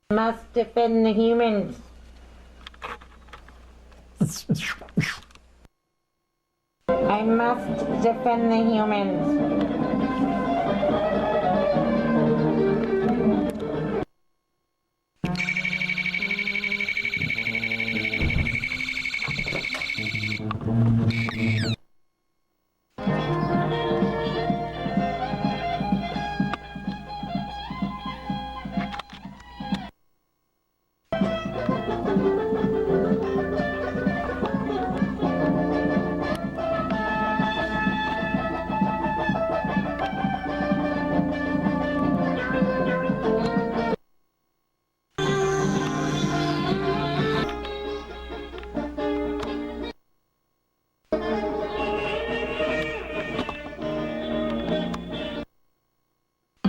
Must defend the humans. I must defend the humans.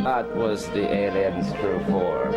That was the aliens crew for.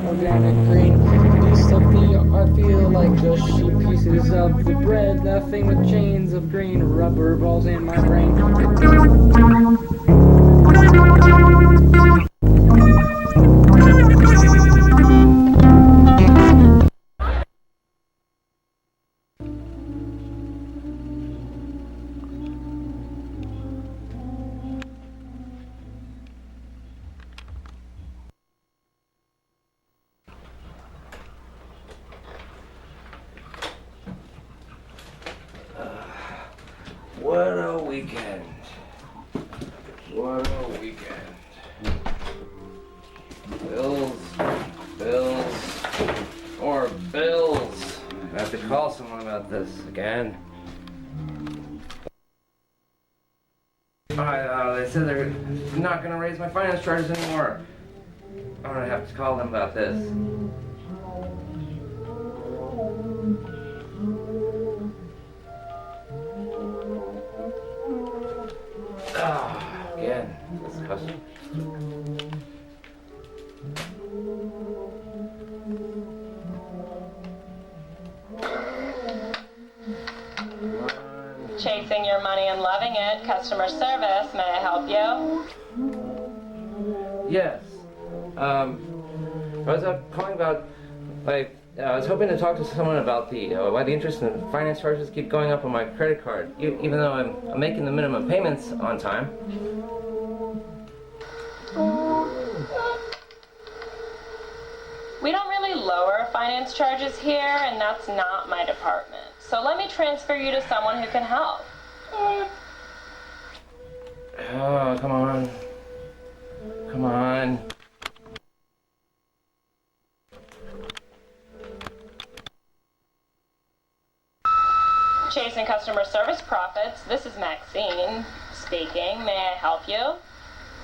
Organic green. Piece of the I feel like just sheep pieces of the bread, laughing with chains of green rubber balls in my brain.
weekend. What a weekend. Bills, more bills. I have to call someone about this again. They said they're not going to raise my finance charges anymore. I'm going to have to call them about this. Again, this customer.
Chasing your money and loving it. Customer service, may I help you?
Yes. I was calling about, I was hoping to talk to someone about the why the interest and finance charges keep going up on my credit card, even though I'm making the minimum payments on time.
We don't really lower finance charges here, and that's not my department. So let me transfer you to someone who can help.
Oh, come on. Come on.
Chasing customer service profits, this is Maxine speaking. May I help you?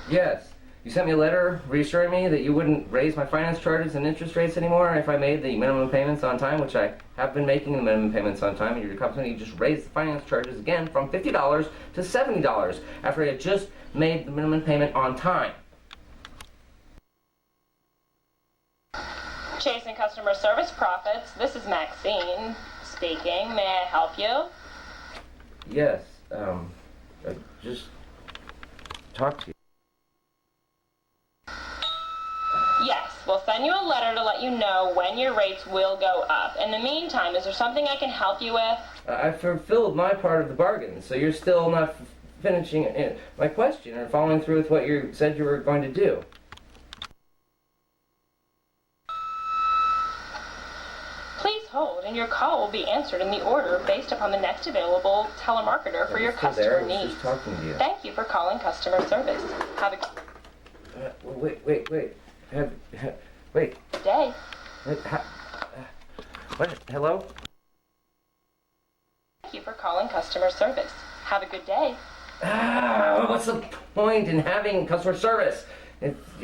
Yes. You sent me a letter reassuring me that you wouldn't raise my finance charges and interest rates anymore if I made the minimum payments on time, which I have been making the minimum payments on time, and your company just raised the finance charges again from $50 to $70 after I had just made the minimum payment on time.
Chasing customer service profits, this is Maxine speaking. May I help you?
Yes, I just talked to you.
Yes, we'll send you a letter to let you know when your rates will go up. In the meantime, is there something I can help you with?
I fulfilled my part of the bargain, so you're still not finishing my question or following through with what you said you were going to do.
Please hold, and your call will be answered in the order based upon the next available telemarketer for your customer needs.
Just talking to you.
Thank you for calling customer service. Have a
Wait. Wait.
good day.
What? Hello?
Thank you for calling customer service. Have a good day.
What's the point in having customer service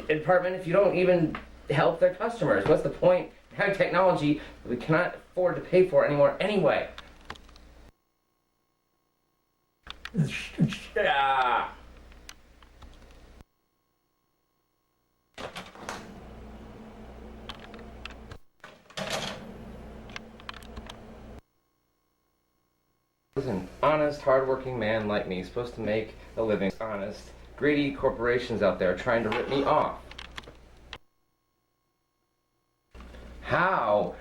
department if you don't even help their customers? What's the point in having technology that we cannot afford to pay for anymore anyway? An honest, hardworking man like me supposed to make a living. Honest, greedy corporations out there trying to rip me off. How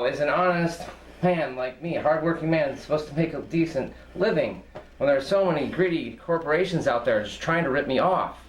is an honest man like me, a hardworking man, supposed to make a decent living when there are so many greedy corporations out there just trying to rip me off?